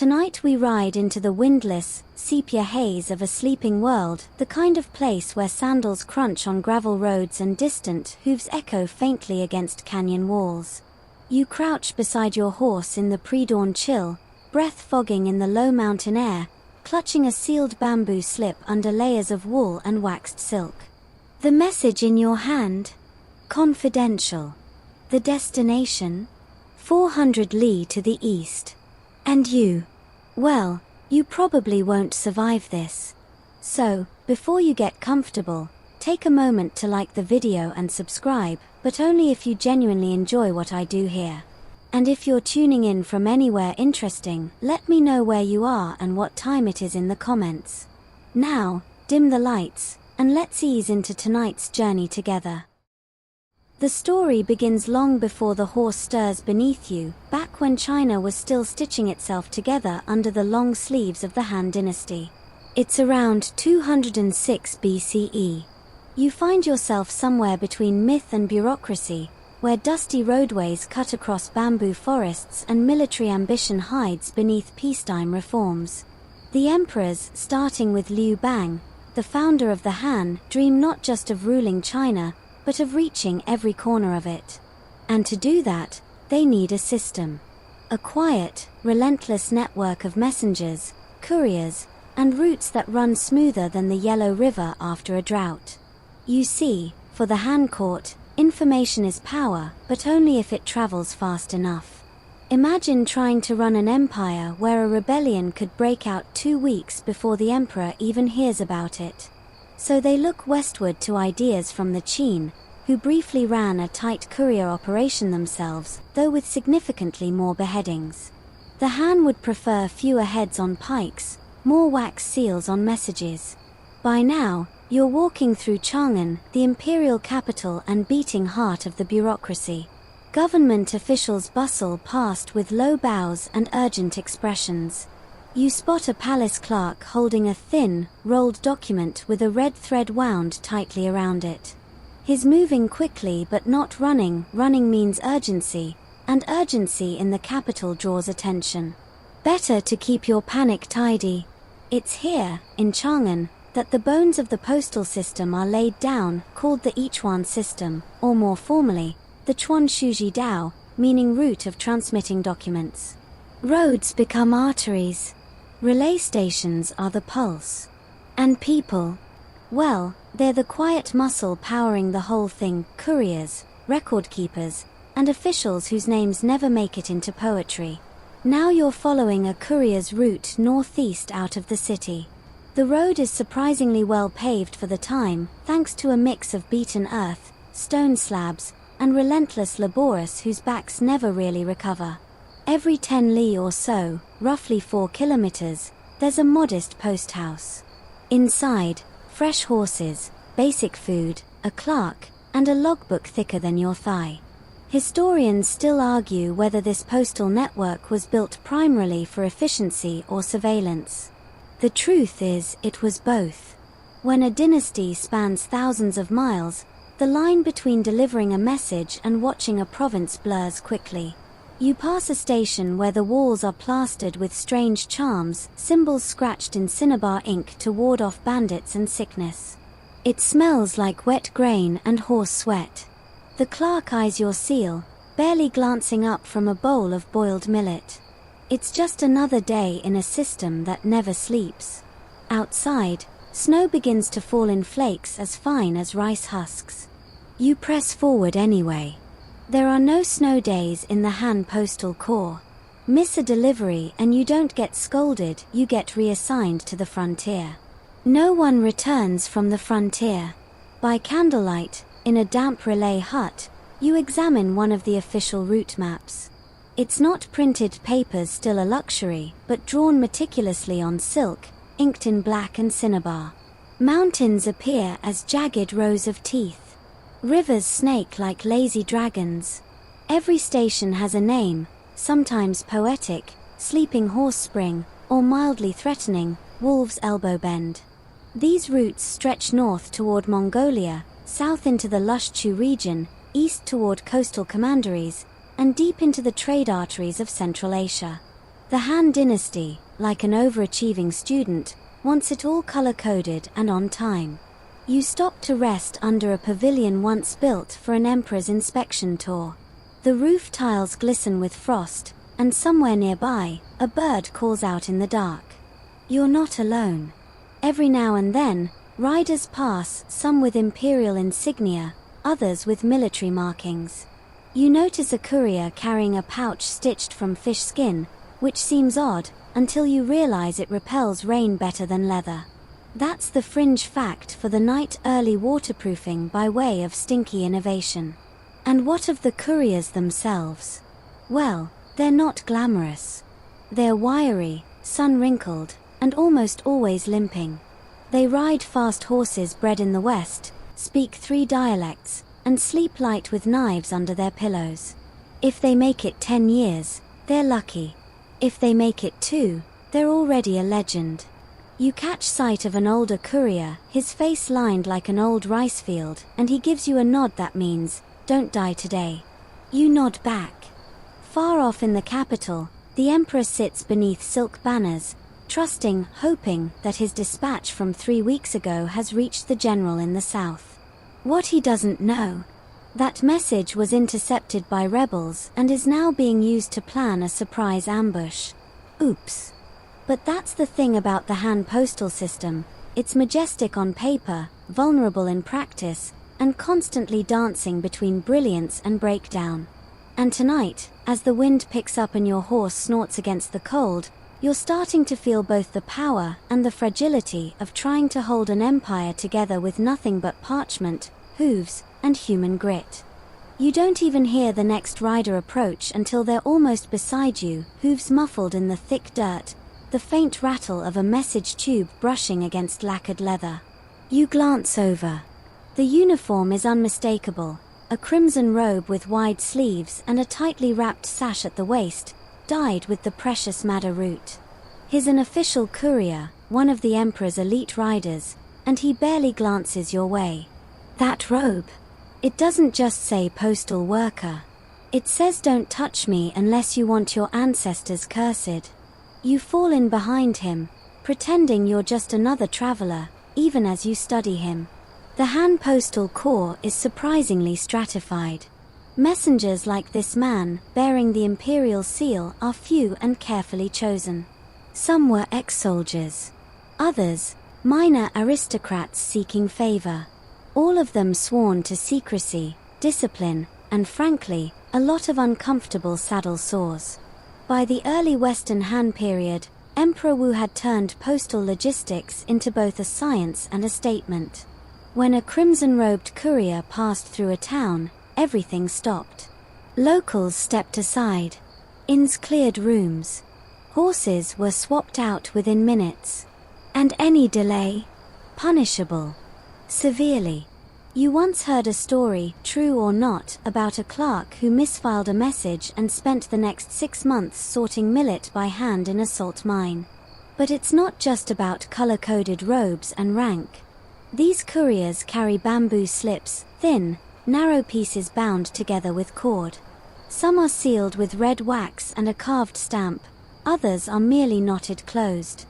Tonight we ride into the windless, sepia haze of a sleeping world, the kind of place where sandals crunch on gravel roads and distant hooves echo faintly against canyon walls. You crouch beside your horse in the pre-dawn chill, breath fogging in the low mountain air, clutching a sealed bamboo slip under layers of wool and waxed silk. The message in your hand? Confidential. The destination? 400 li to the east. And you? Well, you probably won't survive this. So, before you get comfortable, take a moment to like the video and subscribe, but only if you genuinely enjoy what I do here. And if you're tuning in from anywhere interesting, let me know where you are and what time it is in the comments. Now, dim the lights, and let's ease into tonight's journey together. The story begins long before the horse stirs beneath you, back when China was still stitching itself together under the long sleeves of the Han Dynasty. It's around 206 BCE. You find yourself somewhere between myth and bureaucracy, where dusty roadways cut across bamboo forests and military ambition hides beneath peacetime reforms. The emperors, starting with Liu Bang, the founder of the Han, dream not just of ruling China, but of reaching every corner of it. And to do that, they need a system. A quiet, relentless network of messengers, couriers, and routes that run smoother than the Yellow River after a drought. You see, for the Han court, information is power, but only if it travels fast enough. Imagine trying to run an empire where a rebellion could break out 2 weeks before the emperor even hears about it. So they look westward to ideas from the Qin, who briefly ran a tight courier operation themselves, though with significantly more beheadings. The Han would prefer fewer heads on pikes, more wax seals on messages. By now, you're walking through Chang'an, the imperial capital and beating heart of the bureaucracy. Government officials bustle past with low bows and urgent expressions. You spot a palace clerk holding a thin, rolled document with a red thread wound tightly around it. He's moving quickly but not running. Running means urgency, and urgency in the capital draws attention. Better to keep your panic tidy. It's here, in Chang'an, that the bones of the postal system are laid down, called the Yichuan system, or more formally, the Chuan Shuji Dao, meaning route of transmitting documents. Roads become arteries. Relay stations are the pulse. And people? Well, they're the quiet muscle powering the whole thing. Couriers, record keepers, and officials whose names never make it into poetry. Now you're following a courier's route northeast out of the city. The road is surprisingly well paved for the time, thanks to a mix of beaten earth, stone slabs, and relentless laborers whose backs never really recover. Every 10 li or so, roughly 4 kilometers, there's a modest post house. Inside, fresh horses, basic food, a clerk, and a logbook thicker than your thigh. Historians still argue whether this postal network was built primarily for efficiency or surveillance. The truth is, it was both. When a dynasty spans thousands of miles, the line between delivering a message and watching a province blurs quickly. You pass a station where the walls are plastered with strange charms, symbols scratched in cinnabar ink to ward off bandits and sickness. It smells like wet grain and horse sweat. The clerk eyes your seal, barely glancing up from a bowl of boiled millet. It's just another day in a system that never sleeps. Outside, snow begins to fall in flakes as fine as rice husks. You press forward anyway. There are no snow days in the Han Postal Corps. Miss a delivery and you don't get scolded, you get reassigned to the frontier. No one returns from the frontier. By candlelight, in a damp relay hut, you examine one of the official route maps. It's not printed papers, still a luxury, but drawn meticulously on silk, inked in black and cinnabar. Mountains appear as jagged rows of teeth. Rivers snake like lazy dragons. Every station has a name, sometimes poetic, Sleeping Horse Spring, or mildly threatening, Wolf's Elbow Bend. These routes stretch north toward Mongolia, south into the lush Chu region, east toward coastal commanderies, and deep into the trade arteries of Central Asia. The Han Dynasty, like an overachieving student, wants it all color-coded and on time. You stop to rest under a pavilion once built for an emperor's inspection tour. The roof tiles glisten with frost, and somewhere nearby, a bird calls out in the dark. You're not alone. Every now and then, riders pass, some with imperial insignia, others with military markings. You notice a courier carrying a pouch stitched from fish skin, which seems odd, until you realize it repels rain better than leather. That's the fringe fact for the night early waterproofing by way of stinky innovation. And what of the couriers themselves? Well, they're not glamorous. They're wiry, sun-wrinkled, and almost always limping. They ride fast horses bred in the West, speak 3 dialects, and sleep light with knives under their pillows. If they make it 10 years, they're lucky. If they make it 2, they're already a legend. You catch sight of an older courier, his face lined like an old rice field, and he gives you a nod that means, "Don't die today." You nod back. Far off in the capital, the emperor sits beneath silk banners, trusting, hoping that his dispatch from 3 weeks ago has reached the general in the south. What he doesn't know, that message was intercepted by rebels and is now being used to plan a surprise ambush. Oops. But that's the thing about the Han postal system, it's majestic on paper, vulnerable in practice, and constantly dancing between brilliance and breakdown. And tonight, as the wind picks up and your horse snorts against the cold, you're starting to feel both the power and the fragility of trying to hold an empire together with nothing but parchment, hooves, and human grit. You don't even hear the next rider approach until they're almost beside you, hooves muffled in the thick dirt, the faint rattle of a message tube brushing against lacquered leather. You glance over. The uniform is unmistakable, a crimson robe with wide sleeves and a tightly wrapped sash at the waist, dyed with the precious madder root. He's an official courier, one of the emperor's elite riders, and he barely glances your way. That robe. It doesn't just say postal worker. It says don't touch me unless you want your ancestors cursed. You fall in behind him, pretending you're just another traveler, even as you study him. The Han Postal Corps is surprisingly stratified. Messengers like this man, bearing the imperial seal, are few and carefully chosen. Some were ex-soldiers. Others, minor aristocrats seeking favor. All of them sworn to secrecy, discipline, and frankly, a lot of uncomfortable saddle sores. By the early Western Han period, Emperor Wu had turned postal logistics into both a science and a statement. When a crimson-robed courier passed through a town, everything stopped. Locals stepped aside. Inns cleared rooms. Horses were swapped out within minutes. And any delay? Punishable. Severely. You once heard a story, true or not, about a clerk who misfiled a message and spent the next 6 months sorting millet by hand in a salt mine. But it's not just about color-coded robes and rank. These couriers carry bamboo slips, thin, narrow pieces bound together with cord. Some are sealed with red wax and a carved stamp, others are merely knotted closed.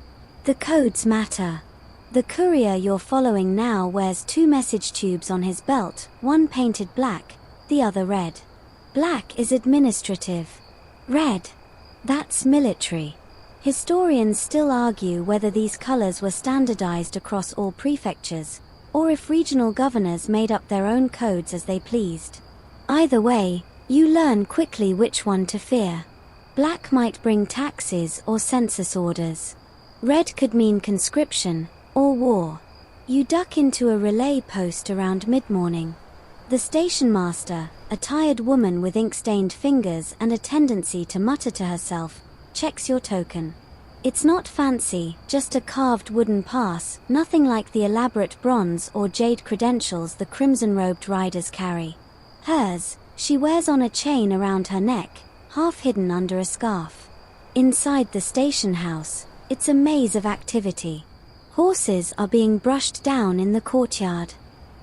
The codes matter. The courier you're following now wears 2 message tubes on his belt, one painted black, the other red. Black is administrative. Red, that's military. Historians still argue whether these colors were standardized across all prefectures, or if regional governors made up their own codes as they pleased. Either way, you learn quickly which one to fear. Black might bring taxes or census orders. Red could mean conscription, or war. You duck into a relay post around mid-morning. The station master, a tired woman with ink-stained fingers and a tendency to mutter to herself, checks your token. It's not fancy, just a carved wooden pass, nothing like the elaborate bronze or jade credentials the crimson-robed riders carry. Hers, she wears on a chain around her neck, half hidden under a scarf. Inside the station house, it's a maze of activity. Horses are being brushed down in the courtyard.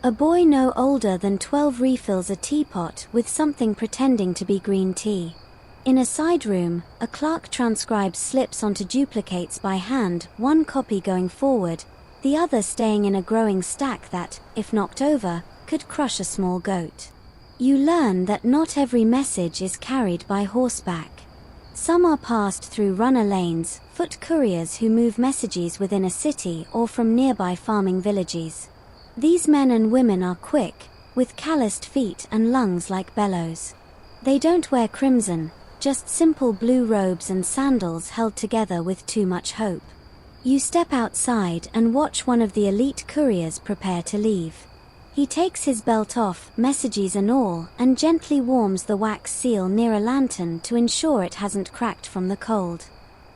A boy no older than 12 refills a teapot with something pretending to be green tea. In a side room, a clerk transcribes slips onto duplicates by hand, one copy going forward, the other staying in a growing stack that, if knocked over, could crush a small goat. You learn that not every message is carried by horseback. Some are passed through runner lanes, foot couriers who move messages within a city or from nearby farming villages. These men and women are quick, with calloused feet and lungs like bellows. They don't wear crimson, just simple blue robes and sandals held together with too much hope. You step outside and watch one of the elite couriers prepare to leave. He takes his belt off, messages and all, and gently warms the wax seal near a lantern to ensure it hasn't cracked from the cold.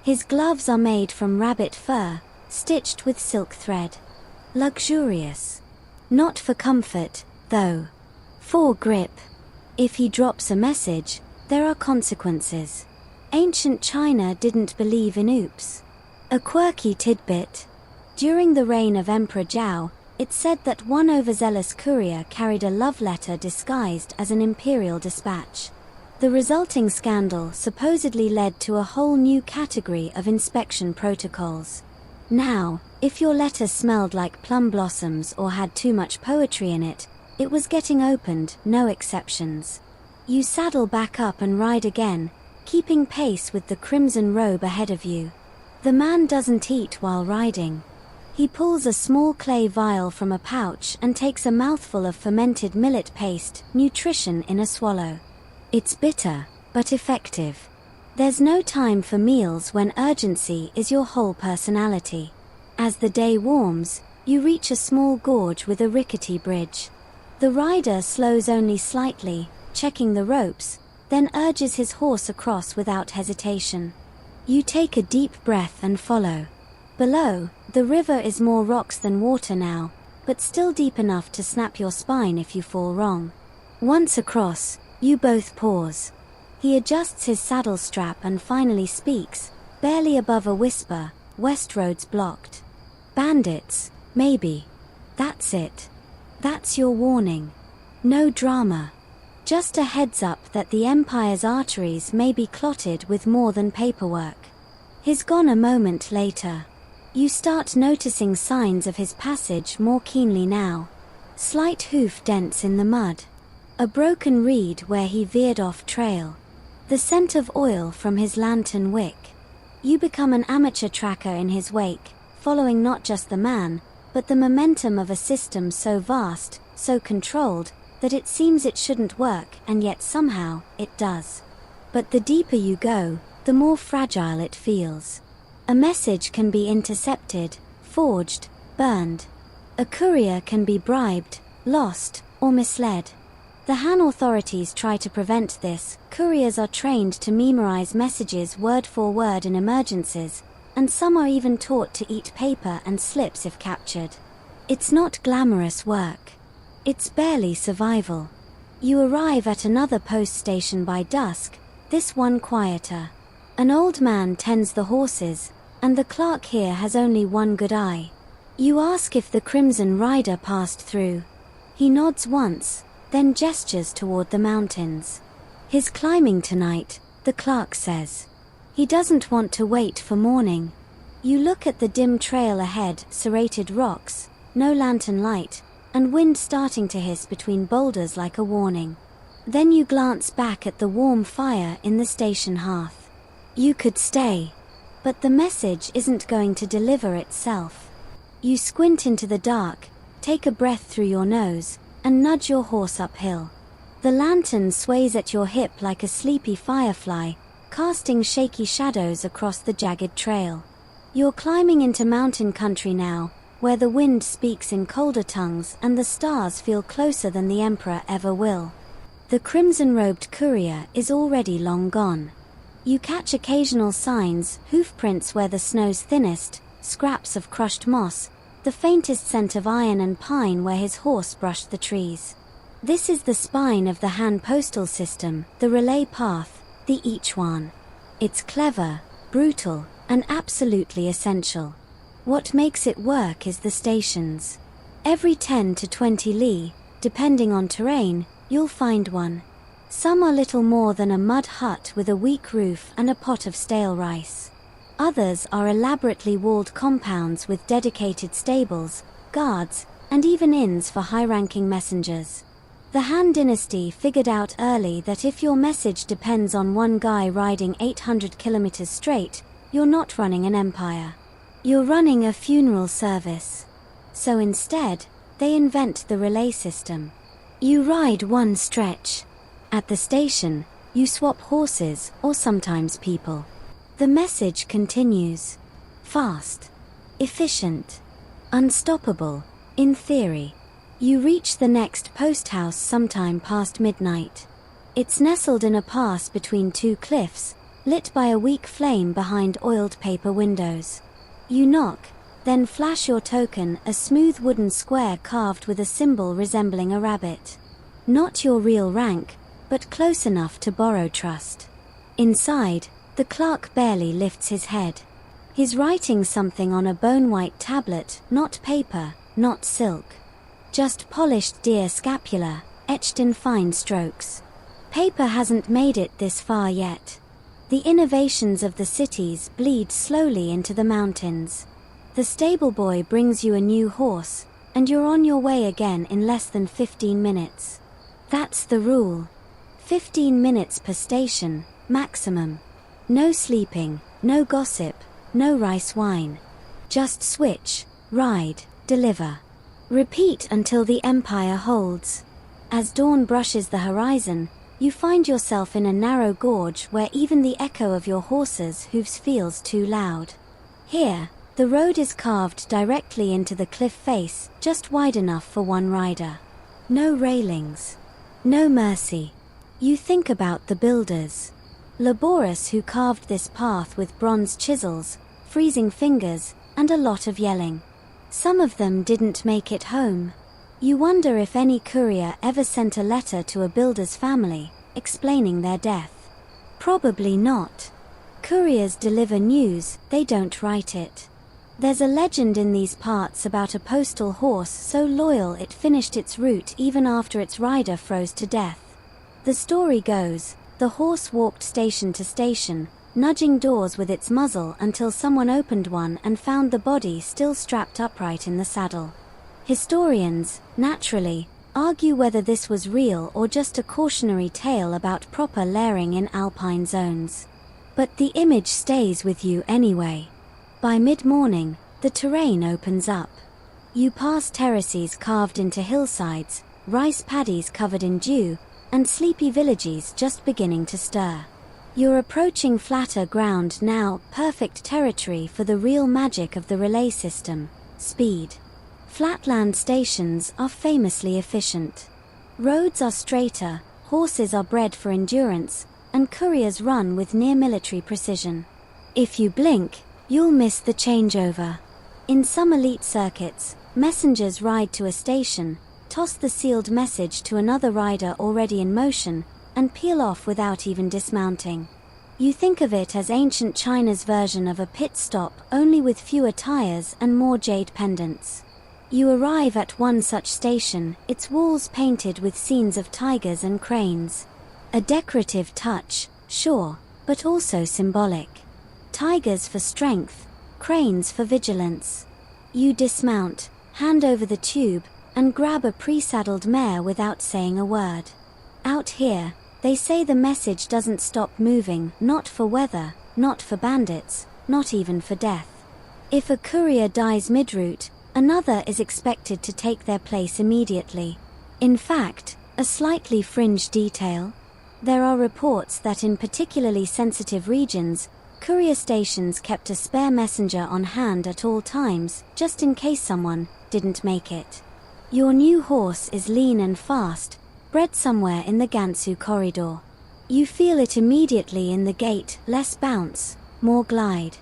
His gloves are made from rabbit fur, stitched with silk thread. Luxurious. Not for comfort, though. For grip. If he drops a message, there are consequences. Ancient China didn't believe in oops. A quirky tidbit. During the reign of Emperor Zhao, it's said that one overzealous courier carried a love letter disguised as an imperial dispatch. The resulting scandal supposedly led to a whole new category of inspection protocols. Now, if your letter smelled like plum blossoms or had too much poetry in it, it was getting opened, no exceptions. You saddle back up and ride again, keeping pace with the crimson robe ahead of you. The man doesn't eat while riding. He pulls a small clay vial from a pouch and takes a mouthful of fermented millet paste, nutrition in a swallow. It's bitter, but effective. There's no time for meals when urgency is your whole personality. As the day warms, you reach a small gorge with a rickety bridge. The rider slows only slightly, checking the ropes, then urges his horse across without hesitation. You take a deep breath and follow. Below, the river is more rocks than water now, but still deep enough to snap your spine if you fall wrong. Once across, you both pause. He adjusts his saddle strap and finally speaks, barely above a whisper, "West road's blocked." "Bandits, maybe." "That's it. That's your warning. No drama. Just a heads up that the Empire's arteries may be clotted with more than paperwork." He's gone a moment later. You start noticing signs of his passage more keenly now. Slight hoof dents in the mud. A broken reed where he veered off trail. The scent of oil from his lantern wick. You become an amateur tracker in his wake, following not just the man, but the momentum of a system so vast, so controlled, that it seems it shouldn't work, and yet somehow, it does. But the deeper you go, the more fragile it feels. A message can be intercepted, forged, burned. A courier can be bribed, lost, or misled. The Han authorities try to prevent this. Couriers are trained to memorize messages word for word in emergencies, and some are even taught to eat paper and slips if captured. It's not glamorous work. It's barely survival. You arrive at another post station by dusk, this one quieter. An old man tends the horses, and the clerk here has only one good eye. You ask if the Crimson Rider passed through. He nods once, then gestures toward the mountains. He's climbing tonight, the clerk says. He doesn't want to wait for morning. You look at the dim trail ahead, serrated rocks, no lantern light, and wind starting to hiss between boulders like a warning. Then you glance back at the warm fire in the station hearth. You could stay, but the message isn't going to deliver itself. You squint into the dark, take a breath through your nose, and nudge your horse uphill. The lantern sways at your hip like a sleepy firefly, casting shaky shadows across the jagged trail. You're climbing into mountain country now, where the wind speaks in colder tongues and the stars feel closer than the Emperor ever will. The crimson-robed courier is already long gone. You catch occasional signs, hoofprints where the snow's thinnest, scraps of crushed moss, the faintest scent of iron and pine where his horse brushed the trees. This is the spine of the Han postal system, the relay path, the Ichuan. It's clever, brutal, and absolutely essential. What makes it work is the stations. Every 10 to 20 li, depending on terrain, you'll find one. Some are little more than a mud hut with a weak roof and a pot of stale rice. Others are elaborately walled compounds with dedicated stables, guards, and even inns for high-ranking messengers. The Han Dynasty figured out early that if your message depends on one guy riding 800 kilometers straight, you're not running an empire. You're running a funeral service. So instead, they invent the relay system. You ride one stretch. At the station, you swap horses or sometimes people. The message continues. Fast. Efficient. Unstoppable, in theory. You reach the next post house sometime past midnight. It's nestled in a pass between two cliffs, lit by a weak flame behind oiled paper windows. You knock, then flash your token, a smooth wooden square carved with a symbol resembling a rabbit. Not your real rank, but close enough to borrow trust. Inside, the clerk barely lifts his head. He's writing something on a bone-white tablet, not paper, not silk. Just polished deer scapula, etched in fine strokes. Paper hasn't made it this far yet. The innovations of the cities bleed slowly into the mountains. The stable boy brings you a new horse, and you're on your way again in less than 15 minutes. That's the rule. 15 minutes per station, maximum. No sleeping, no gossip, no rice wine. Just switch, ride, deliver. Repeat until the empire holds. As dawn brushes the horizon, you find yourself in a narrow gorge where even the echo of your horse's hooves feels too loud. Here, the road is carved directly into the cliff face, just wide enough for one rider. No railings. No mercy. You think about the builders. Laborious who carved this path with bronze chisels, freezing fingers, and a lot of yelling. Some of them didn't make it home. You wonder if any courier ever sent a letter to a builder's family, explaining their death. Probably not. Couriers deliver news, they don't write it. There's a legend in these parts about a postal horse so loyal it finished its route even after its rider froze to death. The story goes, the horse walked station to station, nudging doors with its muzzle until someone opened one and found the body still strapped upright in the saddle. Historians, naturally, argue whether this was real or just a cautionary tale about proper layering in alpine zones. But the image stays with you anyway. By mid-morning, the terrain opens up. You pass terraces carved into hillsides, rice paddies covered in dew, and sleepy villages just beginning to stir. You're approaching flatter ground now, perfect territory for the real magic of the relay system, speed. Flatland stations are famously efficient. Roads are straighter, horses are bred for endurance, and couriers run with near-military precision. If you blink, you'll miss the changeover. In some elite circuits, messengers ride to a station, toss the sealed message to another rider already in motion, and peel off without even dismounting. You think of it as ancient China's version of a pit stop, only with fewer tires and more jade pendants. You arrive at one such station, its walls painted with scenes of tigers and cranes. A decorative touch, sure, but also symbolic. Tigers for strength, cranes for vigilance. You dismount, hand over the tube, and grab a pre-saddled mare without saying a word. Out here, they say the message doesn't stop moving, not for weather, not for bandits, not even for death. If a courier dies mid-route, another is expected to take their place immediately. In fact, a slightly fringe detail. There are reports that in particularly sensitive regions, courier stations kept a spare messenger on hand at all times, just in case someone didn't make it. Your new horse is lean and fast, bred somewhere in the Gansu corridor. You feel it immediately in the gait, less bounce, more glide.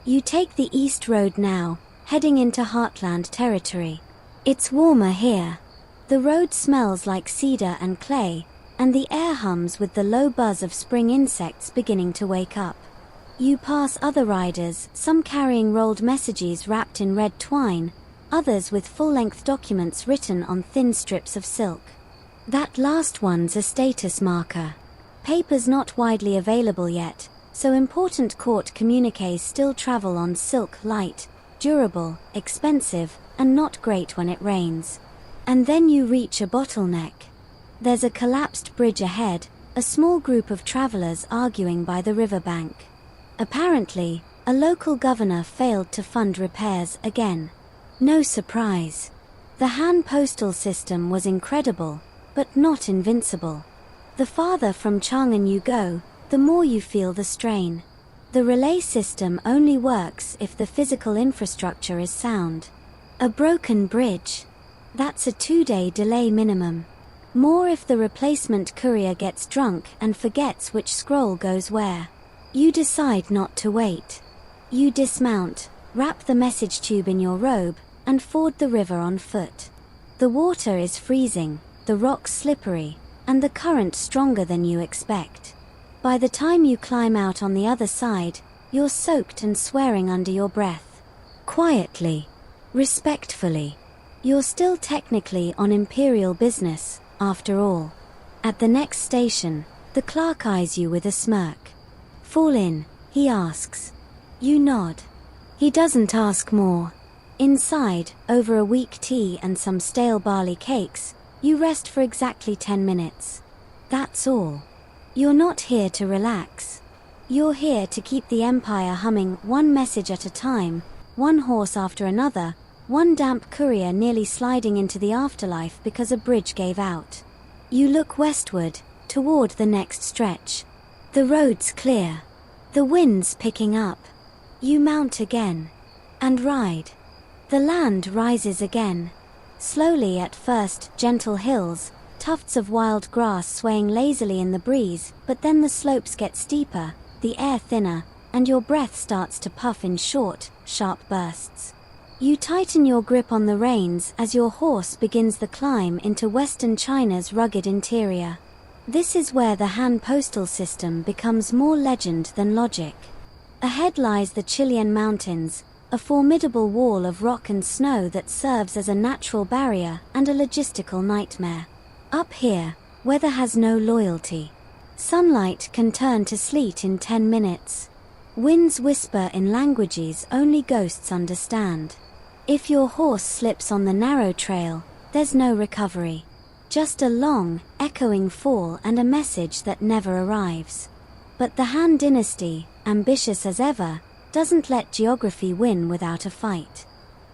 You take the east road now, heading into Heartland territory. It's warmer here. The road smells like cedar and clay, and the air hums with the low buzz of spring insects beginning to wake up. You pass other riders, some carrying rolled messages wrapped in red twine, others with full-length documents written on thin strips of silk. That last one's a status marker. Paper's not widely available yet, so important court communiques still travel on silk, light, durable, expensive, and not great when it rains. And then you reach a bottleneck. There's a collapsed bridge ahead, a small group of travelers arguing by the riverbank. Apparently, a local governor failed to fund repairs again. No surprise. The Han postal system was incredible, but not invincible. The farther from Chang'an you go, the more you feel the strain. The relay system only works if the physical infrastructure is sound. A broken bridge. That's a 2-day delay minimum. More if the replacement courier gets drunk and forgets which scroll goes where. You decide not to wait. You dismount, wrap the message tube in your robe, and ford the river on foot. The water is freezing, the rocks slippery, and the current stronger than you expect. By the time you climb out on the other side, you're soaked and swearing under your breath. Quietly, respectfully. You're still technically on imperial business, after all. At the next station, the clerk eyes you with a smirk. "Fall in," he asks. You nod. He doesn't ask more. Inside, over a weak tea and some stale barley cakes, you rest for exactly 10 minutes. That's all. You're not here to relax. You're here to keep the empire humming, one message at a time, one horse after another, one damp courier nearly sliding into the afterlife because a bridge gave out. You look westward, toward the next stretch. The road's clear. The wind's picking up. You mount again. And ride. The land rises again. Slowly at first, gentle hills, tufts of wild grass swaying lazily in the breeze, but then the slopes get steeper, the air thinner, and your breath starts to puff in short, sharp bursts. You tighten your grip on the reins as your horse begins the climb into western China's rugged interior. This is where the Han postal system becomes more legend than logic. Ahead lies the Chilean mountains, a formidable wall of rock and snow that serves as a natural barrier and a logistical nightmare. Up here, weather has no loyalty. Sunlight can turn to sleet in 10 minutes. Winds whisper in languages only ghosts understand. If your horse slips on the narrow trail, there's no recovery. Just a long, echoing fall and a message that never arrives. But the Han Dynasty, ambitious as ever, doesn't let geography win without a fight.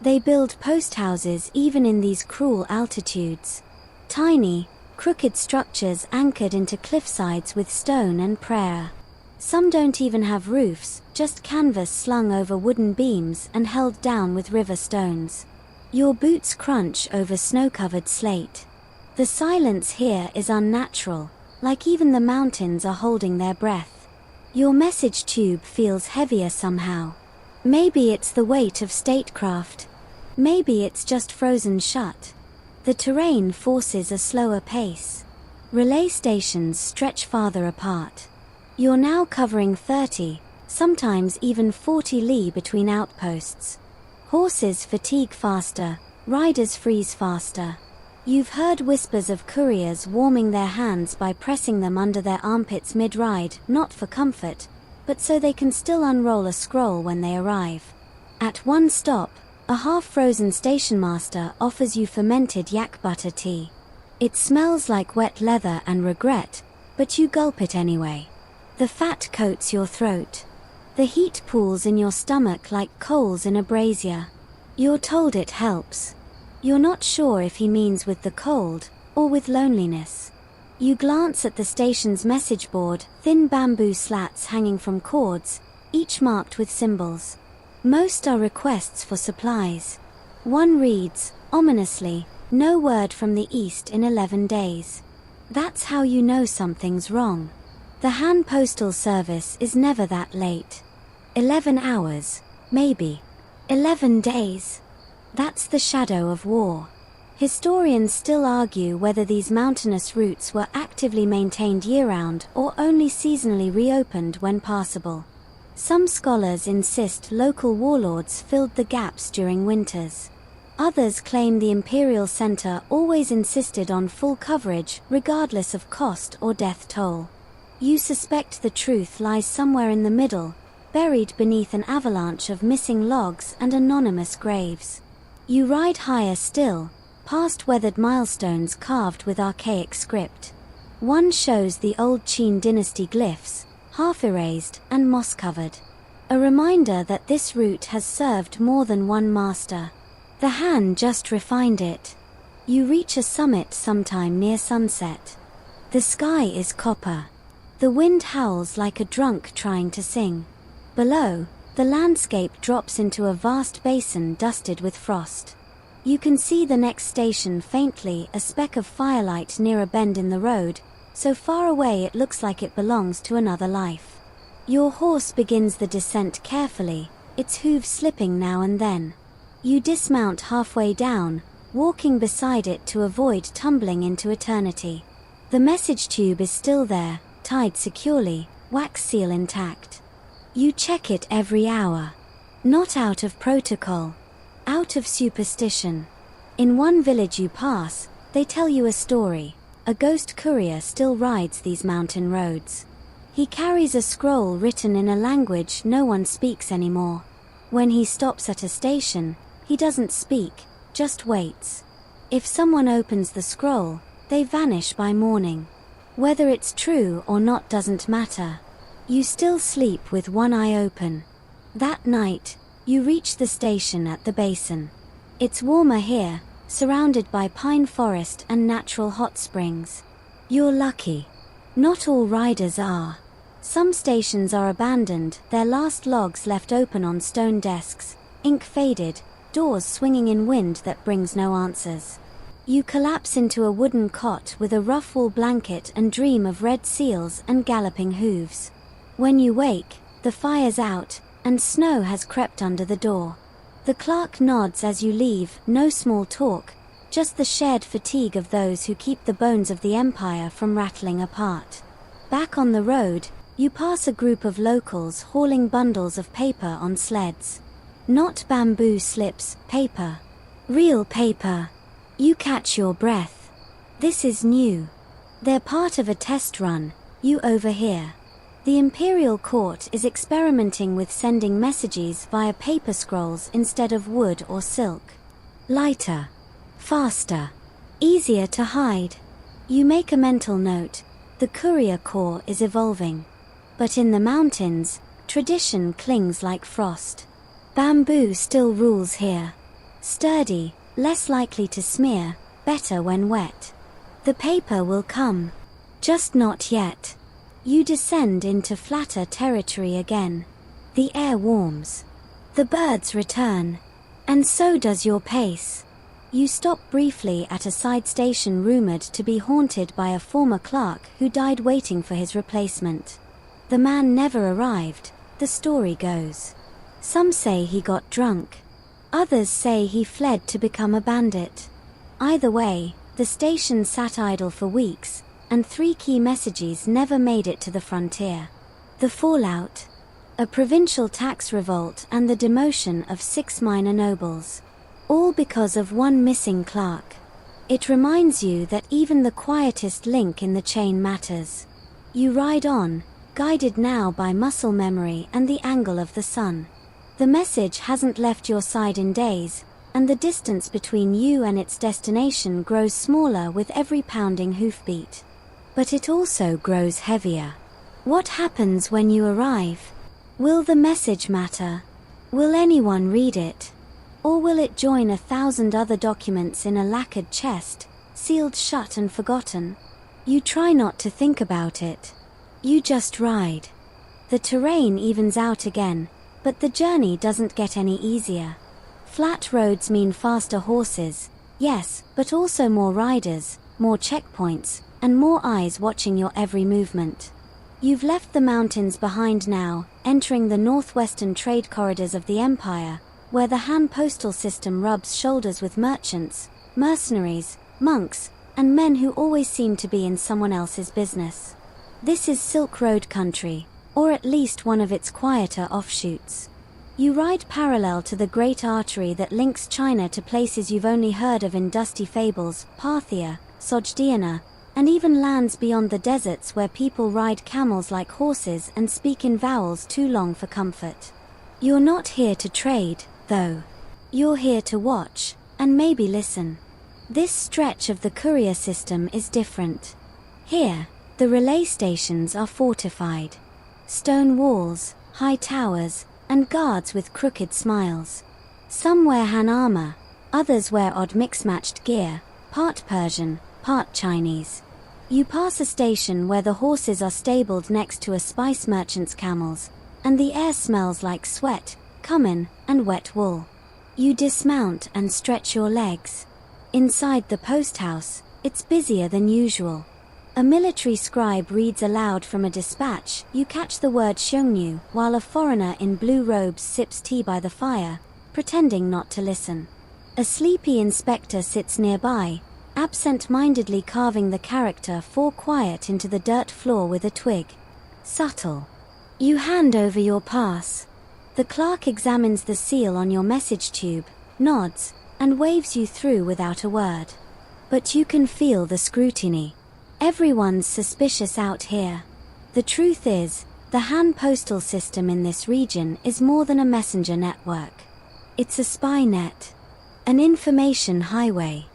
They build post houses even in these cruel altitudes. Tiny, crooked structures anchored into cliffsides with stone and prayer. Some don't even have roofs, just canvas slung over wooden beams and held down with river stones. Your boots crunch over snow-covered slate. The silence here is unnatural, like even the mountains are holding their breath. Your message tube feels heavier somehow. Maybe it's the weight of statecraft. Maybe it's just frozen shut. The terrain forces a slower pace. Relay stations stretch farther apart. You're now covering 30, sometimes even 40 li between outposts. Horses fatigue faster, riders freeze faster. You've heard whispers of couriers warming their hands by pressing them under their armpits mid-ride, not for comfort, but so they can still unroll a scroll when they arrive. At one stop, a half-frozen station master offers you fermented yak butter tea. It smells like wet leather and regret, but you gulp it anyway. The fat coats your throat. The heat pools in your stomach like coals in a brazier. You're told it helps. You're not sure if he means with the cold, or with loneliness. You glance at the station's message board, thin bamboo slats hanging from cords, each marked with symbols. Most are requests for supplies. One reads, ominously, "No word from the East in 11 days." That's how you know something's wrong. The Han Postal Service is never that late. 11 hours, maybe. 11 days. That's the shadow of war. Historians still argue whether these mountainous routes were actively maintained year-round or only seasonally reopened when passable. Some scholars insist local warlords filled the gaps during winters. Others claim the imperial center always insisted on full coverage, regardless of cost or death toll. You suspect the truth lies somewhere in the middle, buried beneath an avalanche of missing logs and anonymous graves. You ride higher still, past weathered milestones carved with archaic script. One shows the old Qin Dynasty glyphs, half erased and moss-covered. A reminder that this route has served more than one master. The Han just refined it. You reach a summit sometime near sunset. The sky is copper. The wind howls like a drunk trying to sing. Below, the landscape drops into a vast basin dusted with frost. You can see the next station faintly, a speck of firelight near a bend in the road, so far away it looks like it belongs to another life. Your horse begins the descent carefully, its hooves slipping now and then. You dismount halfway down, walking beside it to avoid tumbling into eternity. The message tube is still there, tied securely, wax seal intact. You check it every hour. Not out of protocol. Out of superstition. In one village you pass, they tell you a story. A ghost courier still rides these mountain roads. He carries a scroll written in a language no one speaks anymore. When he stops at a station, he doesn't speak, just waits. If someone opens the scroll, they vanish by morning. Whether it's true or not doesn't matter. You still sleep with one eye open. That night, you reach the station at the basin. It's warmer here, surrounded by pine forest and natural hot springs. You're lucky. Not all riders are. Some stations are abandoned, their last logs left open on stone desks, ink faded, doors swinging in wind that brings no answers. You collapse into a wooden cot with a rough wool blanket and dream of red seals and galloping hooves. When you wake, the fire's out, and snow has crept under the door. The clerk nods as you leave, no small talk, just the shared fatigue of those who keep the bones of the empire from rattling apart. Back on the road, you pass a group of locals hauling bundles of paper on sleds. Not bamboo slips, paper. Real paper. You catch your breath. This is new. They're part of a test run, you overhear. The imperial court is experimenting with sending messages via paper scrolls instead of wood or silk. Lighter. Faster. Easier to hide. You make a mental note. The courier corps is evolving. But in the mountains, tradition clings like frost. Bamboo still rules here. Sturdy, less likely to smear, better when wet. The paper will come. Just not yet. You descend into flatter territory again. The air warms. The birds return. And so does your pace. You stop briefly at a side station rumored to be haunted by a former clerk who died waiting for his replacement. The man never arrived, the story goes. Some say he got drunk. Others say he fled to become a bandit. Either way, the station sat idle for weeks, and 3 key messages never made it to the frontier. The fallout. A provincial tax revolt and the demotion of 6 minor nobles. All because of one missing clerk. It reminds you that even the quietest link in the chain matters. You ride on, guided now by muscle memory and the angle of the sun. The message hasn't left your side in days, and the distance between you and its destination grows smaller with every pounding hoofbeat. But it also grows heavier. What happens when you arrive? Will the message matter? Will anyone read it? Or will it join 1,000 other documents in a lacquered chest, sealed shut and forgotten? You try not to think about it. You just ride. The terrain evens out again, but the journey doesn't get any easier. Flat roads mean faster horses, yes, but also more riders, more checkpoints, and more eyes watching your every movement. You've left the mountains behind now, entering the northwestern trade corridors of the empire, where the Han postal system rubs shoulders with merchants, mercenaries, monks, and men who always seem to be in someone else's business. This is Silk Road country, or at least one of its quieter offshoots. You ride parallel to the great artery that links China to places you've only heard of in dusty fables, Parthia, Sogdiana, and even lands beyond the deserts where people ride camels like horses and speak in vowels too long for comfort. You're not here to trade, though. You're here to watch, and maybe listen. This stretch of the courier system is different. Here, the relay stations are fortified. Stone walls, high towers, and guards with crooked smiles. Some wear Han armor, others wear odd mix-matched gear, part Persian, part Chinese. You pass a station where the horses are stabled next to a spice merchant's camels, and the air smells like sweat, cumin, and wet wool. You dismount and stretch your legs. Inside the post house, it's busier than usual. A military scribe reads aloud from a dispatch. You catch the word Xiongnu, while a foreigner in blue robes sips tea by the fire, pretending not to listen. A sleepy inspector sits nearby, absent-mindedly carving the character "for quiet" into the dirt floor with a twig. Subtle. You hand over your pass. The clerk examines the seal on your message tube, nods, and waves you through without a word. But you can feel the scrutiny. Everyone's suspicious out here. The truth is, the Han postal system in this region is more than a messenger network. It's a spy net. An information highway.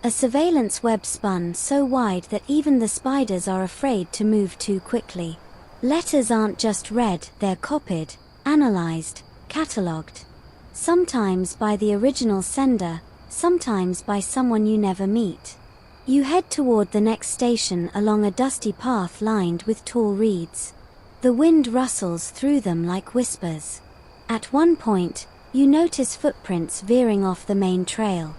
A surveillance web spun so wide that even the spiders are afraid to move too quickly. Letters aren't just read, they're copied, analyzed, catalogued. Sometimes by the original sender, sometimes by someone you never meet. You head toward the next station along a dusty path lined with tall reeds. The wind rustles through them like whispers. At one point, you notice footprints veering off the main trail.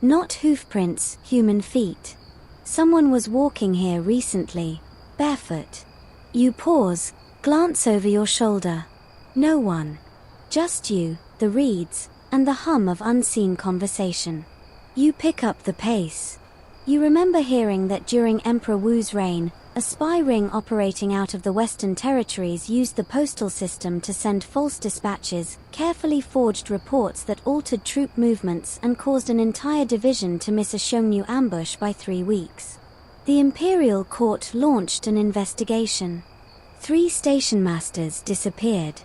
Not hoofprints, human feet. Someone was walking here recently, barefoot. You pause, glance over your shoulder. No one. Just you, the reeds, and the hum of unseen conversation. You pick up the pace. You remember hearing that during Emperor Wu's reign, a spy ring operating out of the Western Territories used the postal system to send false dispatches, carefully forged reports that altered troop movements and caused an entire division to miss a Xiongnu ambush by 3 weeks. The imperial court launched an investigation. 3 station masters disappeared.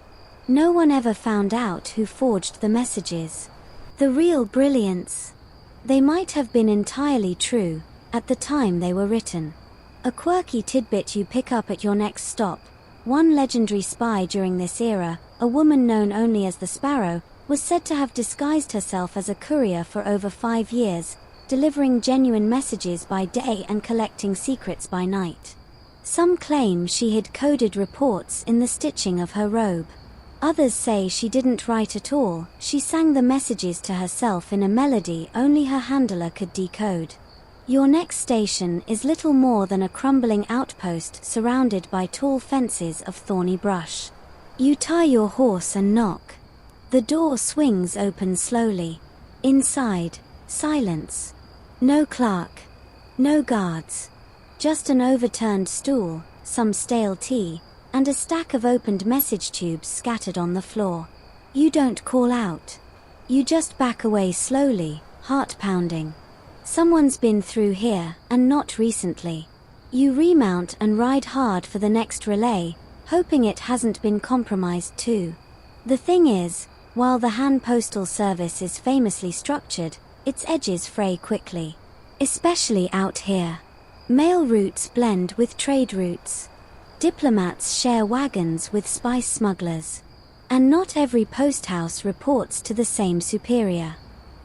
No one ever found out who forged the messages. The real brilliance. They might have been entirely true at the time they were written. A quirky tidbit you pick up at your next stop. One legendary spy during this era, a woman known only as the Sparrow, was said to have disguised herself as a courier for over 5 years, delivering genuine messages by day and collecting secrets by night. Some claim she hid coded reports in the stitching of her robe. Others say she didn't write at all, she sang the messages to herself in a melody only her handler could decode. Your next station is little more than a crumbling outpost surrounded by tall fences of thorny brush. You tie your horse and knock. The door swings open slowly. Inside, silence. No clerk. No guards. Just an overturned stool, some stale tea, and a stack of opened message tubes scattered on the floor. You don't call out. You just back away slowly, heart pounding. Someone's been through here, and not recently. You remount and ride hard for the next relay, hoping it hasn't been compromised too. The thing is, while the Han Postal Service is famously structured, its edges fray quickly. Especially out here. Mail routes blend with trade routes. Diplomats share wagons with spice smugglers. And not every post house reports to the same superior.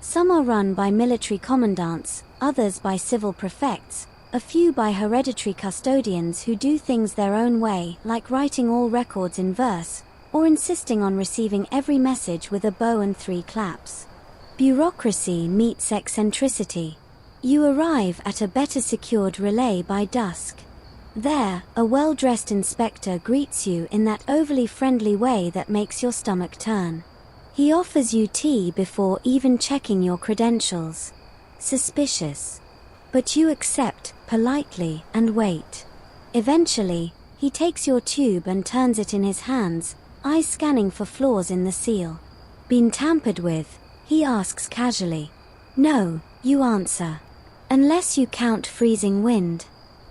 Some are run by military commandants, others by civil prefects, a few by hereditary custodians who do things their own way, like writing all records in verse, or insisting on receiving every message with a bow and 3 claps. Bureaucracy meets eccentricity. You arrive at a better secured relay by dusk. There, a well-dressed inspector greets you in that overly friendly way that makes your stomach turn. He offers you tea before even checking your credentials. Suspicious. But you accept, politely, and wait. Eventually, he takes your tube and turns it in his hands, eyes scanning for flaws in the seal. Been tampered with? He asks casually. No, you answer. Unless you count freezing wind.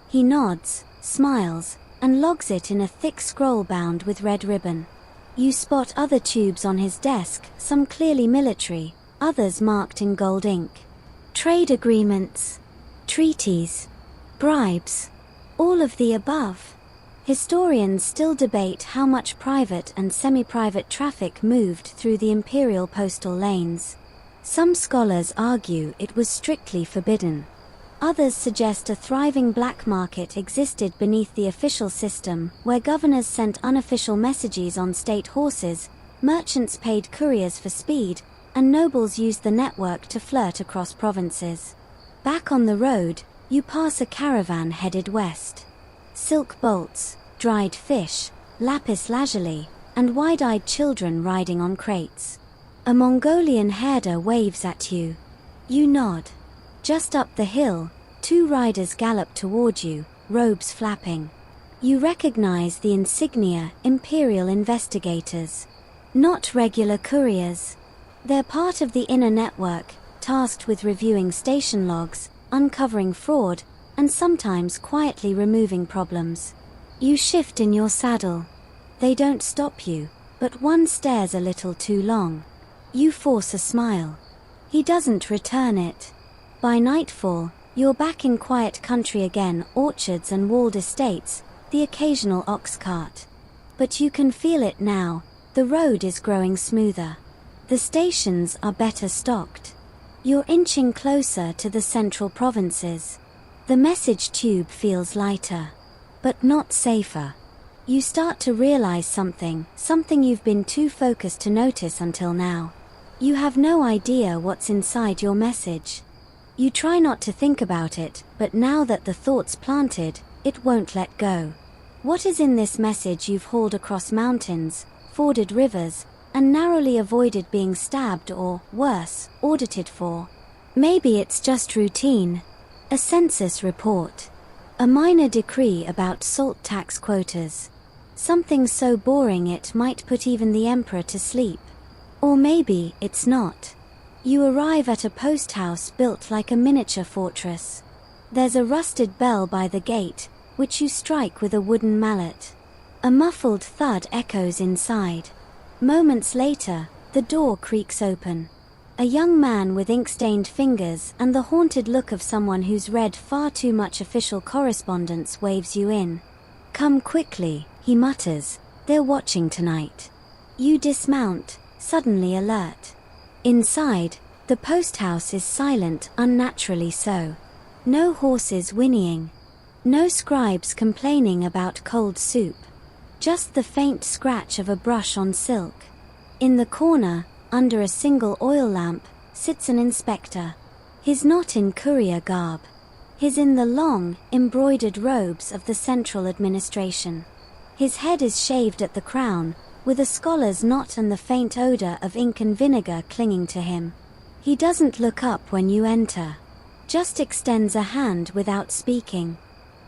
He nods, smiles, and logs it in a thick scroll bound with red ribbon. You spot other tubes on his desk, some clearly military, others marked in gold ink. Trade agreements, treaties, bribes, all of the above. Historians still debate how much private and semi-private traffic moved through the imperial postal lanes. Some scholars argue it was strictly forbidden. Others suggest a thriving black market existed beneath the official system, where governors sent unofficial messages on state horses, merchants paid couriers for speed, and nobles used the network to flirt across provinces. Back on the road, you pass a caravan headed west. Silk bolts, dried fish, lapis lazuli, and wide-eyed children riding on crates. A Mongolian herder waves at you. You nod. Just up the hill, two riders gallop toward you, robes flapping. You recognize the insignia, imperial investigators. Not regular couriers. They're part of the inner network, tasked with reviewing station logs, uncovering fraud, and sometimes quietly removing problems. You shift in your saddle. They don't stop you, but one stares a little too long. You force a smile. He doesn't return it. By nightfall, you're back in quiet country again, orchards and walled estates, the occasional ox cart. But you can feel it now, the road is growing smoother. The stations are better stocked. You're inching closer to the central provinces. The message tube feels lighter, but not safer. You start to realize something you've been too focused to notice until now. You have no idea what's inside your message. You try not to think about it, but now that the thought's planted, it won't let go. What is in this message you've hauled across mountains, forded rivers, and narrowly avoided being stabbed or, worse, audited for? Maybe it's just routine. A census report. A minor decree about salt tax quotas. Something so boring it might put even the emperor to sleep. Or maybe it's not. You arrive at a post house built like a miniature fortress. There's a rusted bell by the gate, which you strike with a wooden mallet. A muffled thud echoes inside. Moments later, the door creaks open. A young man with ink-stained fingers and the haunted look of someone who's read far too much official correspondence waves you in. Come quickly, he mutters. They're watching tonight. You dismount, suddenly alert. Inside, the post house is silent, unnaturally so. No horses whinnying. No scribes complaining about cold soup. Just the faint scratch of a brush on silk. In the corner, under a single oil lamp, sits an inspector. He's not in courier garb. He's in the long, embroidered robes of the central administration. His head is shaved at the crown, with a scholar's knot and the faint odor of ink and vinegar clinging to him. He doesn't look up when you enter. Just extends a hand without speaking.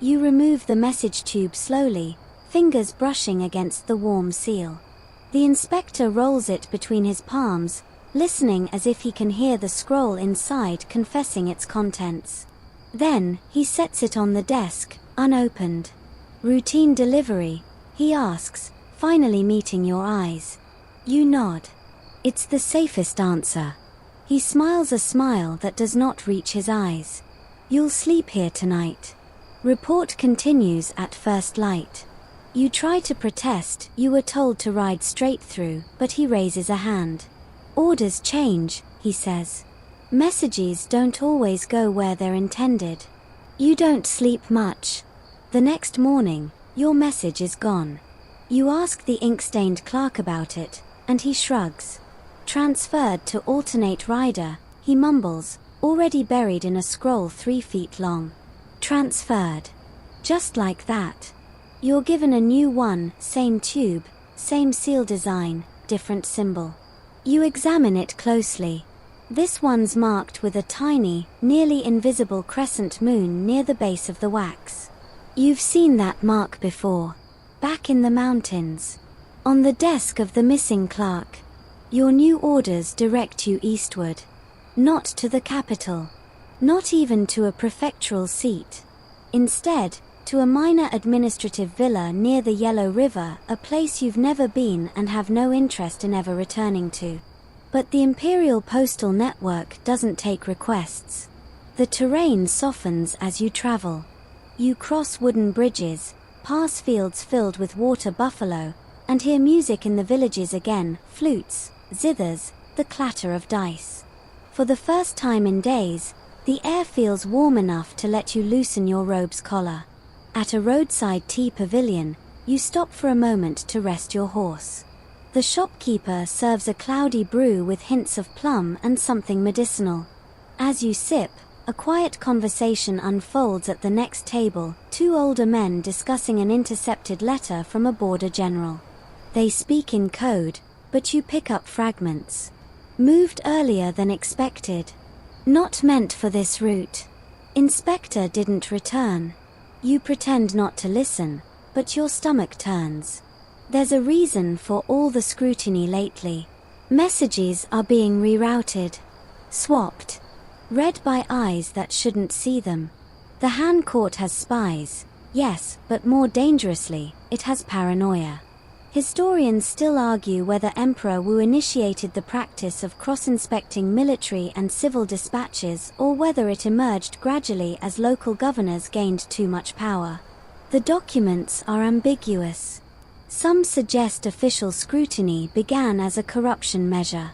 You remove the message tube slowly, fingers brushing against the warm seal. The inspector rolls it between his palms, listening as if he can hear the scroll inside confessing its contents. Then, he sets it on the desk, unopened. Routine delivery, he asks, finally meeting your eyes. You nod. It's the safest answer. He smiles a smile that does not reach his eyes. You'll sleep here tonight. Report continues at first light. You try to protest, you were told to ride straight through, but he raises a hand. Orders change, he says. Messages don't always go where they're intended. You don't sleep much. The next morning, your message is gone. You ask the ink-stained clerk about it, and he shrugs. Transferred to alternate rider, he mumbles, already buried in a scroll 3 feet long. Transferred. Just like that. You're given a new one, same tube, same seal design, different symbol. You examine it closely. This one's marked with a tiny, nearly invisible crescent moon near the base of the wax. You've seen that mark before. Back in the mountains. On the desk of the missing clerk. Your new orders direct you eastward. Not to the capital. Not even to a prefectural seat. Instead, to a minor administrative villa near the Yellow River, a place you've never been and have no interest in ever returning to. But the Imperial Postal Network doesn't take requests. The terrain softens as you travel. You cross wooden bridges, pass fields filled with water buffalo, and hear music in the villages again, flutes, zithers, the clatter of dice. For the first time in days, the air feels warm enough to let you loosen your robe's collar. At a roadside tea pavilion, you stop for a moment to rest your horse. The shopkeeper serves a cloudy brew with hints of plum and something medicinal. As you sip, a quiet conversation unfolds at the next table, two older men discussing an intercepted letter from a border general. They speak in code, but you pick up fragments. Moved earlier than expected. Not meant for this route. Inspector didn't return. You pretend not to listen, but your stomach turns. There's a reason for all the scrutiny lately. Messages are being rerouted. Swapped. Read by eyes that shouldn't see them. The Han court has spies, yes, but more dangerously, it has paranoia. Historians still argue whether Emperor Wu initiated the practice of cross-inspecting military and civil dispatches or whether it emerged gradually as local governors gained too much power. The documents are ambiguous. Some suggest official scrutiny began as a corruption measure.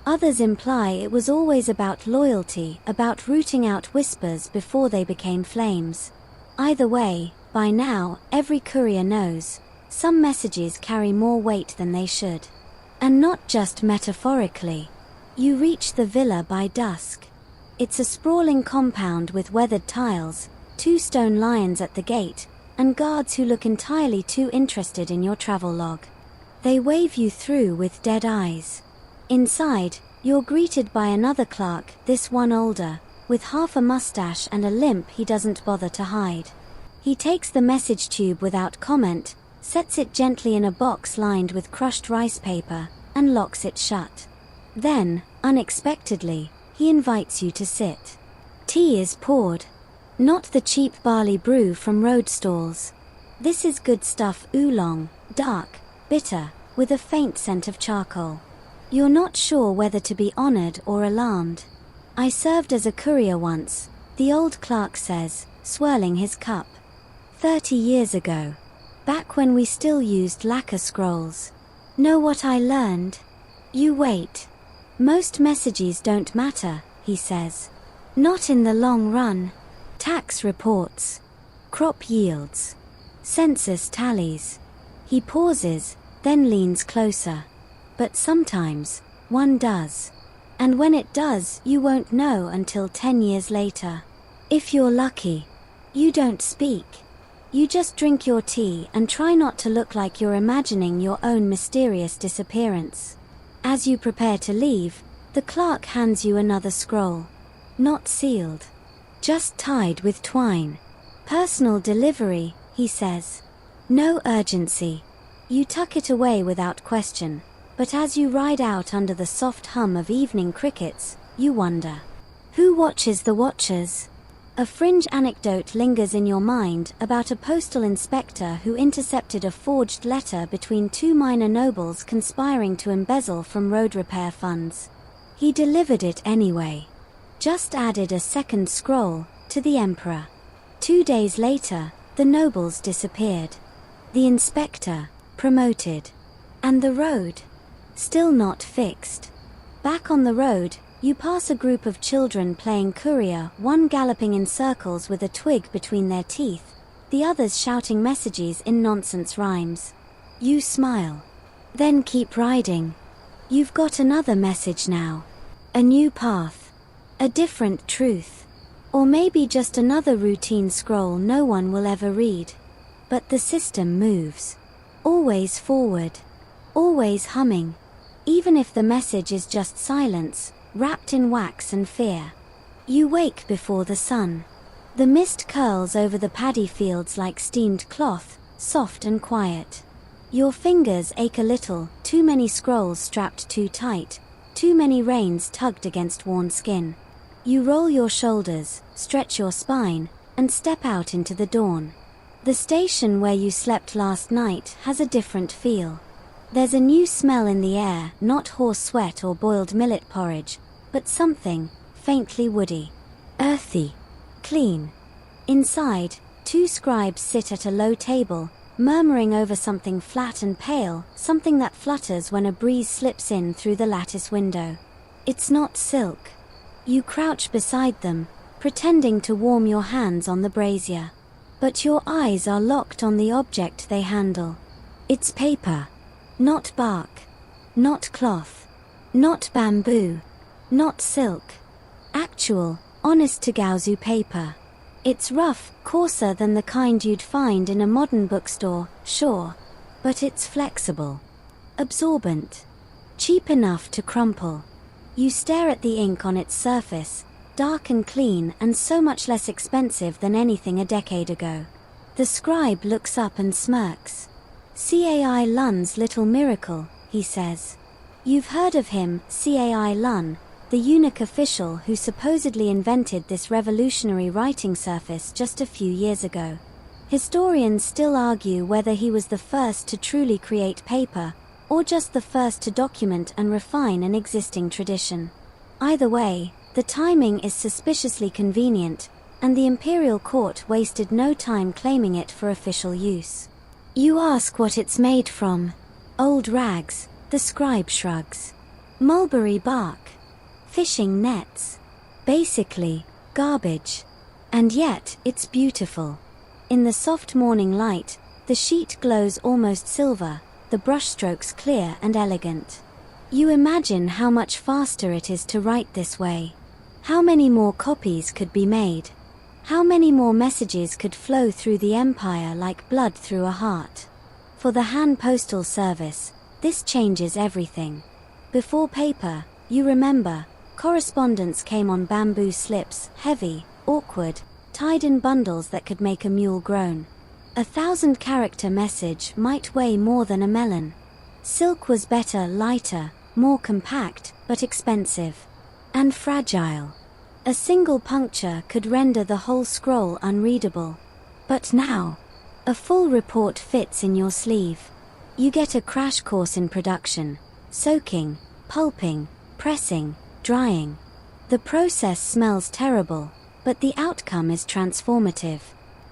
Others imply it was always about loyalty, about rooting out whispers before they became flames. Either way, by now, every courier knows, some messages carry more weight than they should. And not just metaphorically. You reach the villa by dusk. It's a sprawling compound with weathered tiles, 2 stone lions at the gate, and guards who look entirely too interested in your travel log. They wave you through with dead eyes. Inside, you're greeted by another clerk, this one older, with half a mustache and a limp he doesn't bother to hide. He takes the message tube without comment, sets it gently in a box lined with crushed rice paper, and locks it shut. Then, unexpectedly, he invites you to sit. Tea is poured. Not the cheap barley brew from road stalls. This is good stuff oolong, dark, bitter, with a faint scent of charcoal. You're not sure whether to be honored or alarmed. I served as a courier once, the old clerk says, swirling his cup. 30 years ago. Back when we still used lacquer scrolls. Know what I learned? You wait. Most messages don't matter, he says. Not in the long run. Tax reports. Crop yields. Census tallies. He pauses, then leans closer. But sometimes, one does. And when it does, you won't know until 10 years later. If you're lucky. You don't speak. You just drink your tea and try not to look like you're imagining your own mysterious disappearance. As you prepare to leave, the clerk hands you another scroll. Not sealed. Just tied with twine. Personal delivery, he says. No urgency. You tuck it away without question. But as you ride out under the soft hum of evening crickets, you wonder. Who watches the watchers? A fringe anecdote lingers in your mind about a postal inspector who intercepted a forged letter between 2 minor nobles conspiring to embezzle from road repair funds. He delivered it anyway. Just added a second scroll to the emperor. 2 days later, the nobles disappeared. The inspector, promoted. And the road? Still not fixed. Back on the road, you pass a group of children playing courier, one galloping in circles with a twig between their teeth, the others shouting messages in nonsense rhymes. You smile. Then keep riding. You've got another message now. A new path. A different truth. Or maybe just another routine scroll no one will ever read. But the system moves. Always forward. Always humming. Even if the message is just silence, wrapped in wax and fear. You wake before the sun. The mist curls over the paddy fields like steamed cloth, soft and quiet. Your fingers ache a little, too many scrolls strapped too tight, too many reins tugged against worn skin. You roll your shoulders, stretch your spine, and step out into the dawn. The station where you slept last night has a different feel. There's a new smell in the air, not horse sweat or boiled millet porridge, but something faintly woody, earthy, clean. Inside, two scribes sit at a low table, murmuring over something flat and pale, something that flutters when a breeze slips in through the lattice window. It's not silk. You crouch beside them, pretending to warm your hands on the brazier. But your eyes are locked on the object they handle. It's paper. Not bark. Not cloth. Not bamboo. Not silk. Actual, honest-to-Gaozu paper. It's rough, coarser than the kind you'd find in a modern bookstore, sure. But it's flexible. Absorbent. Cheap enough to crumple. You stare at the ink on its surface, dark and clean and so much less expensive than anything a decade ago. The scribe looks up and smirks. Cai Lun's little miracle, he says. You've heard of him, Cai Lun, the eunuch official who supposedly invented this revolutionary writing surface just a few years ago. Historians still argue whether he was the first to truly create paper, or just the first to document and refine an existing tradition. Either way, the timing is suspiciously convenient, and the imperial court wasted no time claiming it for official use. You ask what it's made from. Old rags, the scribe shrugs. Mulberry bark. Fishing nets. Basically, garbage. And yet, it's beautiful. In the soft morning light, the sheet glows almost silver, the brushstrokes clear and elegant. You imagine how much faster it is to write this way. How many more copies could be made? How many more messages could flow through the empire like blood through a heart? For the Han Postal Service, this changes everything. Before paper, you remember, correspondence came on bamboo slips, heavy, awkward, tied in bundles that could make a mule groan. 1,000-character message might weigh more than a melon. Silk was better, lighter, more compact, but expensive. And fragile. A single puncture could render the whole scroll unreadable. But now, a full report fits in your sleeve. You get a crash course in production, soaking, pulping, pressing, drying. The process smells terrible, but the outcome is transformative.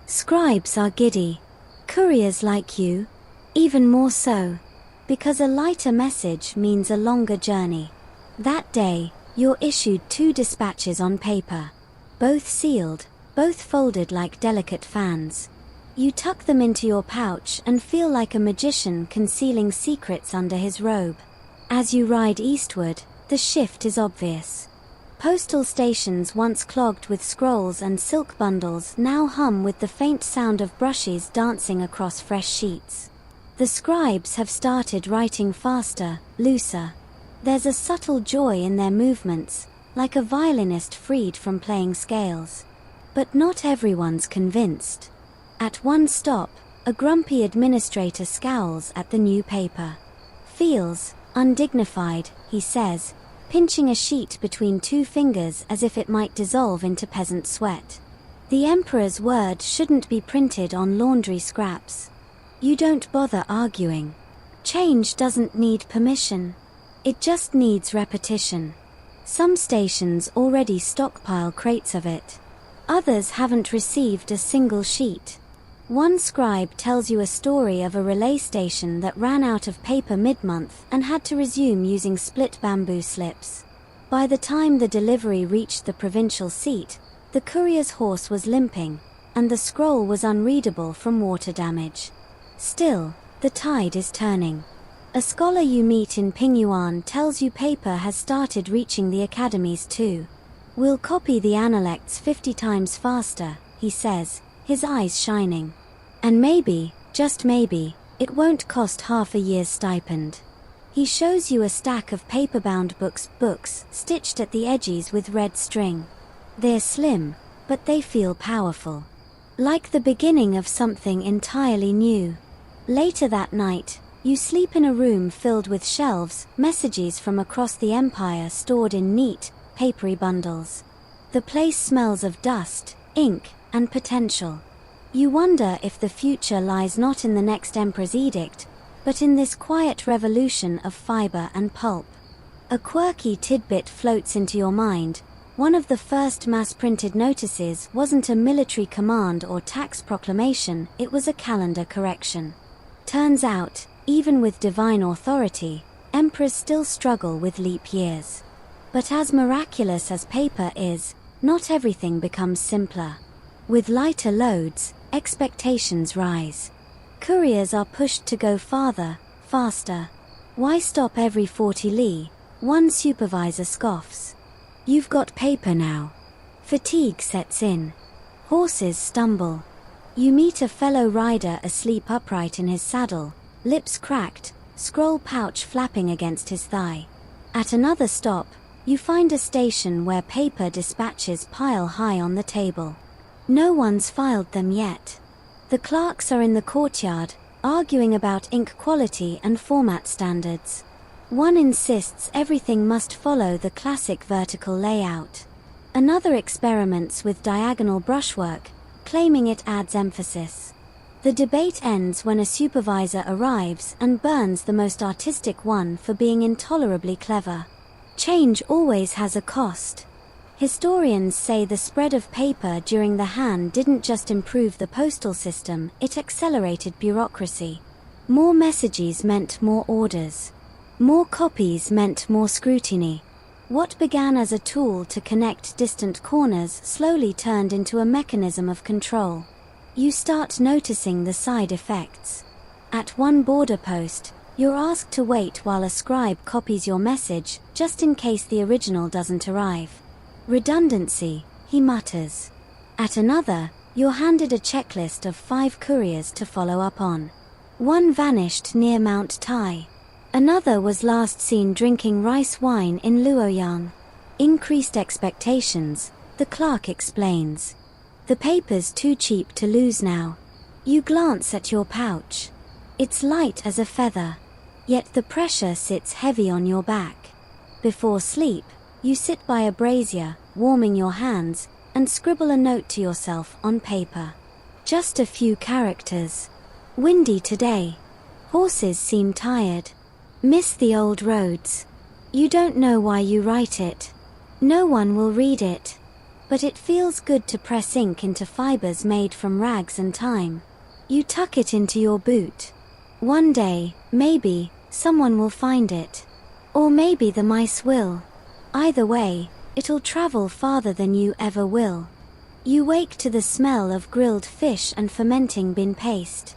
Scribes are giddy. Couriers like you, even more so, because a lighter message means a longer journey. That day, you're issued 2 dispatches on paper. Both sealed, both folded like delicate fans. You tuck them into your pouch and feel like a magician concealing secrets under his robe. As you ride eastward, the shift is obvious. Postal stations once clogged with scrolls and silk bundles now hum with the faint sound of brushes dancing across fresh sheets. The scribes have started writing faster, looser. There's a subtle joy in their movements, like a violinist freed from playing scales. But not everyone's convinced. At one stop, a grumpy administrator scowls at the new paper. Feels undignified, he says, pinching a sheet between 2 fingers as if it might dissolve into peasant sweat. The emperor's word shouldn't be printed on laundry scraps. You don't bother arguing. Change doesn't need permission. It just needs repetition. Some stations already stockpile crates of it. Others haven't received a single sheet. One scribe tells you a story of a relay station that ran out of paper mid-month and had to resume using split bamboo slips. By the time the delivery reached the provincial seat, the courier's horse was limping, and the scroll was unreadable from water damage. Still, the tide is turning. A scholar you meet in Pingyuan tells you paper has started reaching the academies too. We'll copy the analects 50 times faster, he says, his eyes shining. And maybe, just maybe, it won't cost half a year's stipend. He shows you a stack of paper-bound books stitched at the edges with red string. They're slim, but they feel powerful. Like the beginning of something entirely new. Later that night, You sleep in a room filled with shelves, messages from across the empire stored in neat, papery bundles. The place smells of dust, ink, and potential. You wonder if the future lies not in the next emperor's edict, but in this quiet revolution of fiber and pulp. A quirky tidbit floats into your mind. One of the first mass-printed notices wasn't a military command or tax proclamation, it was a calendar correction. Turns out, even with divine authority, emperors still struggle with leap years. But as miraculous as paper is, not everything becomes simpler. With lighter loads, expectations rise. Couriers are pushed to go farther, faster. Why stop every 40 li? One supervisor scoffs. You've got paper now. Fatigue sets in. Horses stumble. You meet a fellow rider asleep upright in his saddle, lips cracked, scroll pouch flapping against his thigh. At another stop, you find a station where paper dispatches pile high on the table. No one's filed them yet. The clerks are in the courtyard, arguing about ink quality and format standards. One insists everything must follow the classic vertical layout. Another experiments with diagonal brushwork, claiming it adds emphasis. The debate ends when a supervisor arrives and burns the most artistic one for being intolerably clever. Change always has a cost. Historians say the spread of paper during the Han didn't just improve the postal system, it accelerated bureaucracy. More messages meant more orders. More copies meant more scrutiny. What began as a tool to connect distant corners slowly turned into a mechanism of control. You start noticing the side effects. At one border post, you're asked to wait while a scribe copies your message, just in case the original doesn't arrive. Redundancy, he mutters. At another, you're handed a checklist of 5 couriers to follow up on. One vanished near Mount Tai. Another was last seen drinking rice wine in Luoyang. Increased expectations, the clerk explains. The paper's too cheap to lose now. You glance at your pouch. It's light as a feather. Yet the pressure sits heavy on your back. Before sleep, you sit by a brazier, warming your hands, and scribble a note to yourself on paper. Just a few characters. Windy today. Horses seem tired. Miss the old roads. You don't know why you write it. No one will read it. But it feels good to press ink into fibers made from rags and time. You tuck it into your boot. One day, maybe, someone will find it. Or maybe the mice will. Either way, it'll travel farther than you ever will. You wake to the smell of grilled fish and fermenting bin paste.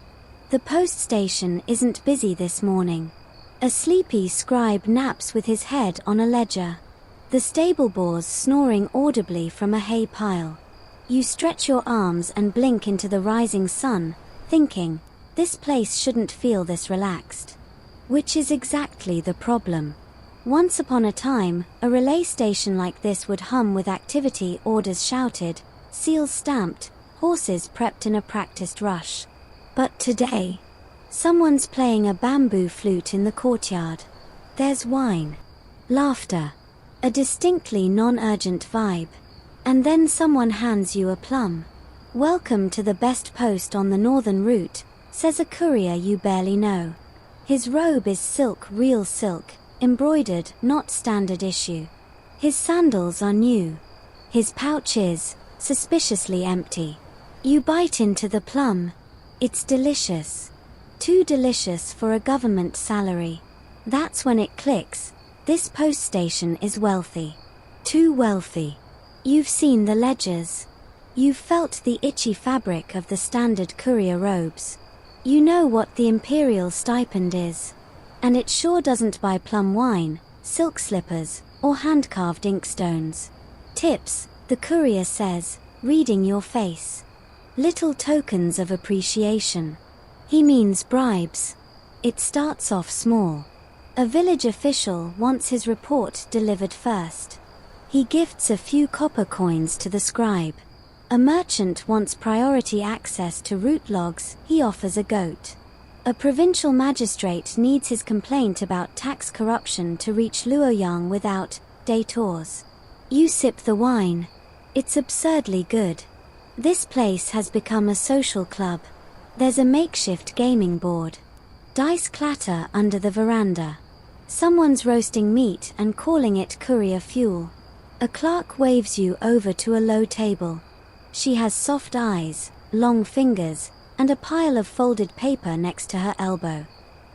The post station isn't busy this morning. A sleepy scribe naps with his head on a ledger. The stable boar's snoring audibly from a hay pile. You stretch your arms and blink into the rising sun, thinking, this place shouldn't feel this relaxed. Which is exactly the problem. Once upon a time, a relay station like this would hum with activity, orders shouted, seals stamped, horses prepped in a practiced rush. But today, someone's playing a bamboo flute in the courtyard. There's wine, laughter, a distinctly non-urgent vibe. And then someone hands you a plum. Welcome to the best post on the northern route, says a courier you barely know. His robe is silk, real silk, embroidered, not standard issue. His sandals are new. His pouch is suspiciously empty. You bite into the plum. It's delicious. Too delicious for a government salary. That's when it clicks. This post station is wealthy. Too wealthy. You've seen the ledgers. You've felt the itchy fabric of the standard courier robes. You know what the imperial stipend is. And it sure doesn't buy plum wine, silk slippers, or hand-carved inkstones. Tips, the courier says, reading your face. Little tokens of appreciation. He means bribes. It starts off small. A village official wants his report delivered first. He gifts a few copper coins to the scribe. A merchant wants priority access to route logs, he offers a goat. A provincial magistrate needs his complaint about tax corruption to reach Luoyang without detours. You sip the wine. It's absurdly good. This place has become a social club. There's a makeshift gaming board. Dice clatter under the veranda. Someone's roasting meat and calling it courier fuel. A clerk waves you over to a low table. She has soft eyes, long fingers, and a pile of folded paper next to her elbow.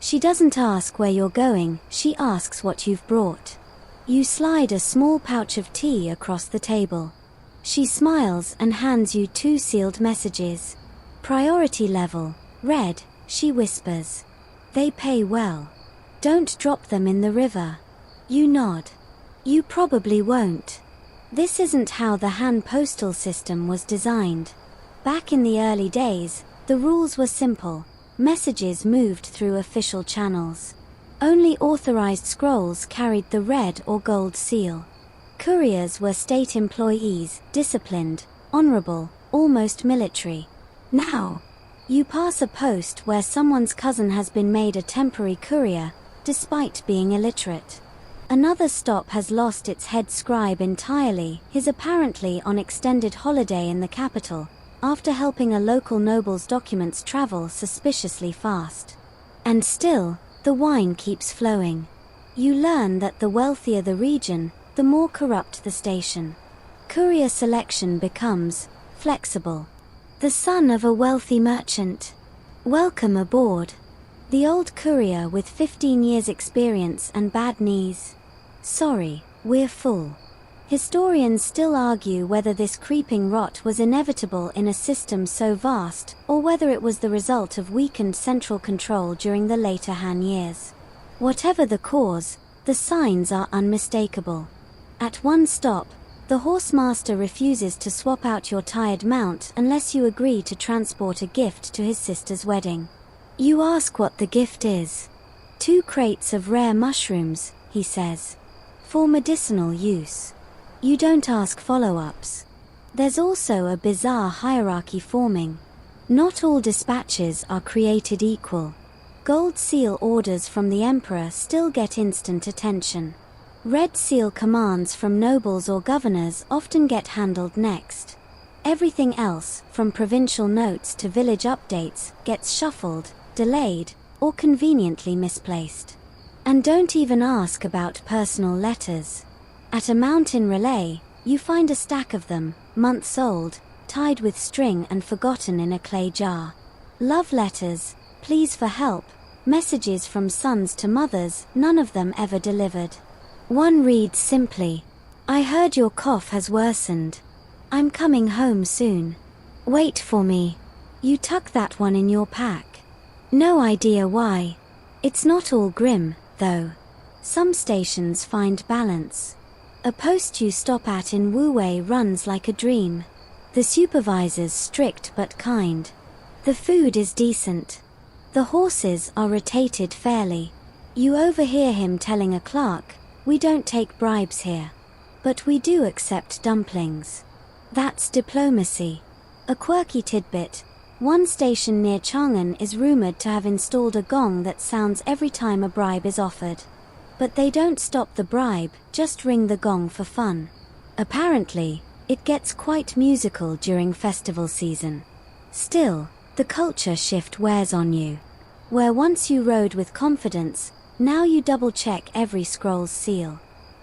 She doesn't ask where you're going, she asks what you've brought. You slide a small pouch of tea across the table. She smiles and hands you 2 sealed messages. Priority level, red, she whispers. They pay well. Don't drop them in the river. You nod. You probably won't. This isn't how the Han postal system was designed. Back in the early days, the rules were simple. Messages moved through official channels. Only authorized scrolls carried the red or gold seal. Couriers were state employees, disciplined, honorable, almost military. Now, you pass a post where someone's cousin has been made a temporary courier, despite being illiterate. Another stop has lost its head scribe entirely, he's apparently on extended holiday in the capital, after helping a local noble's documents travel suspiciously fast. And still, the wine keeps flowing. You learn that the wealthier the region, the more corrupt the station. Courier selection becomes flexible. The son of a wealthy merchant. Welcome aboard. The old courier with 15 years experience and bad knees. Sorry, we're full. Historians still argue whether this creeping rot was inevitable in a system so vast, or whether it was the result of weakened central control during the later Han years. Whatever the cause, the signs are unmistakable. At one stop, the horsemaster refuses to swap out your tired mount unless you agree to transport a gift to his sister's wedding. You ask what the gift is. 2 crates of rare mushrooms, he says. For medicinal use. You don't ask follow-ups. There's also a bizarre hierarchy forming. Not all dispatches are created equal. Gold seal orders from the emperor still get instant attention. Red seal commands from nobles or governors often get handled next. Everything else, from provincial notes to village updates, gets shuffled, delayed, or conveniently misplaced. And don't even ask about personal letters. At a mountain relay, you find a stack of them, months old, tied with string and forgotten in a clay jar. Love letters, pleas for help, messages from sons to mothers, none of them ever delivered. One reads simply, I heard your cough has worsened. I'm coming home soon. Wait for me. You tuck that one in your pack. No idea why. It's not all grim, though. Some stations find balance. A post you stop at in Wuwei runs like a dream. The supervisor's strict but kind. The food is decent. The horses are rotated fairly. You overhear him telling a clerk, we don't take bribes here. But we do accept dumplings. That's diplomacy. A quirky tidbit. One station near Chang'an is rumored to have installed a gong that sounds every time a bribe is offered. But they don't stop the bribe, just ring the gong for fun. Apparently, it gets quite musical during festival season. Still, the culture shift wears on you. Where once you rode with confidence, now you double-check every scroll's seal.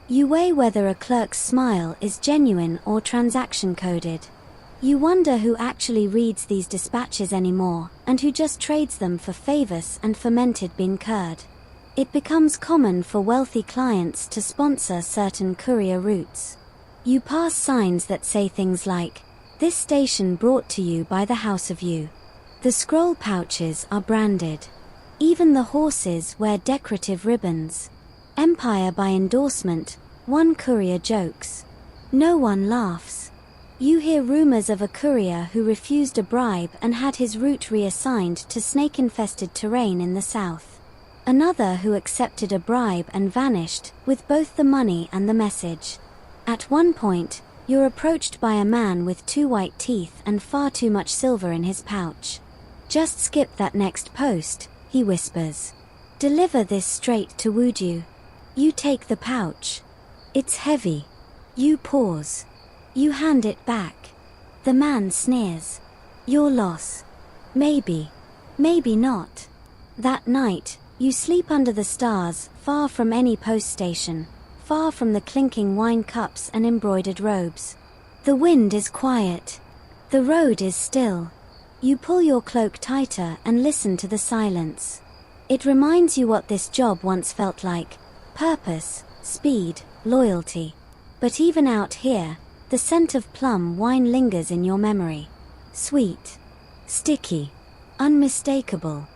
You weigh whether a clerk's smile is genuine or transaction-coded. You wonder who actually reads these dispatches anymore, and who just trades them for favors and fermented bean curd. It becomes common for wealthy clients to sponsor certain courier routes. You pass signs that say things like, this station brought to you by the House of You. The scroll pouches are branded. Even the horses wear decorative ribbons. Empire by endorsement, one courier jokes. No one laughs. You hear rumors of a courier who refused a bribe and had his route reassigned to snake-infested terrain in the south. Another who accepted a bribe and vanished, with both the money and the message. At one point, you're approached by a man with 2 white teeth and far too much silver in his pouch. Just skip that next post, he whispers. Deliver this straight to Wuju. You take the pouch. It's heavy. You pause. You hand it back. The man sneers. Your loss. Maybe. Maybe not. That night, you sleep under the stars, far from any post station, far from the clinking wine cups and embroidered robes. The wind is quiet. The road is still. You pull your cloak tighter and listen to the silence. It reminds you what this job once felt like: purpose, speed, loyalty. But even out here, the scent of plum wine lingers in your memory. Sweet, sticky, unmistakable.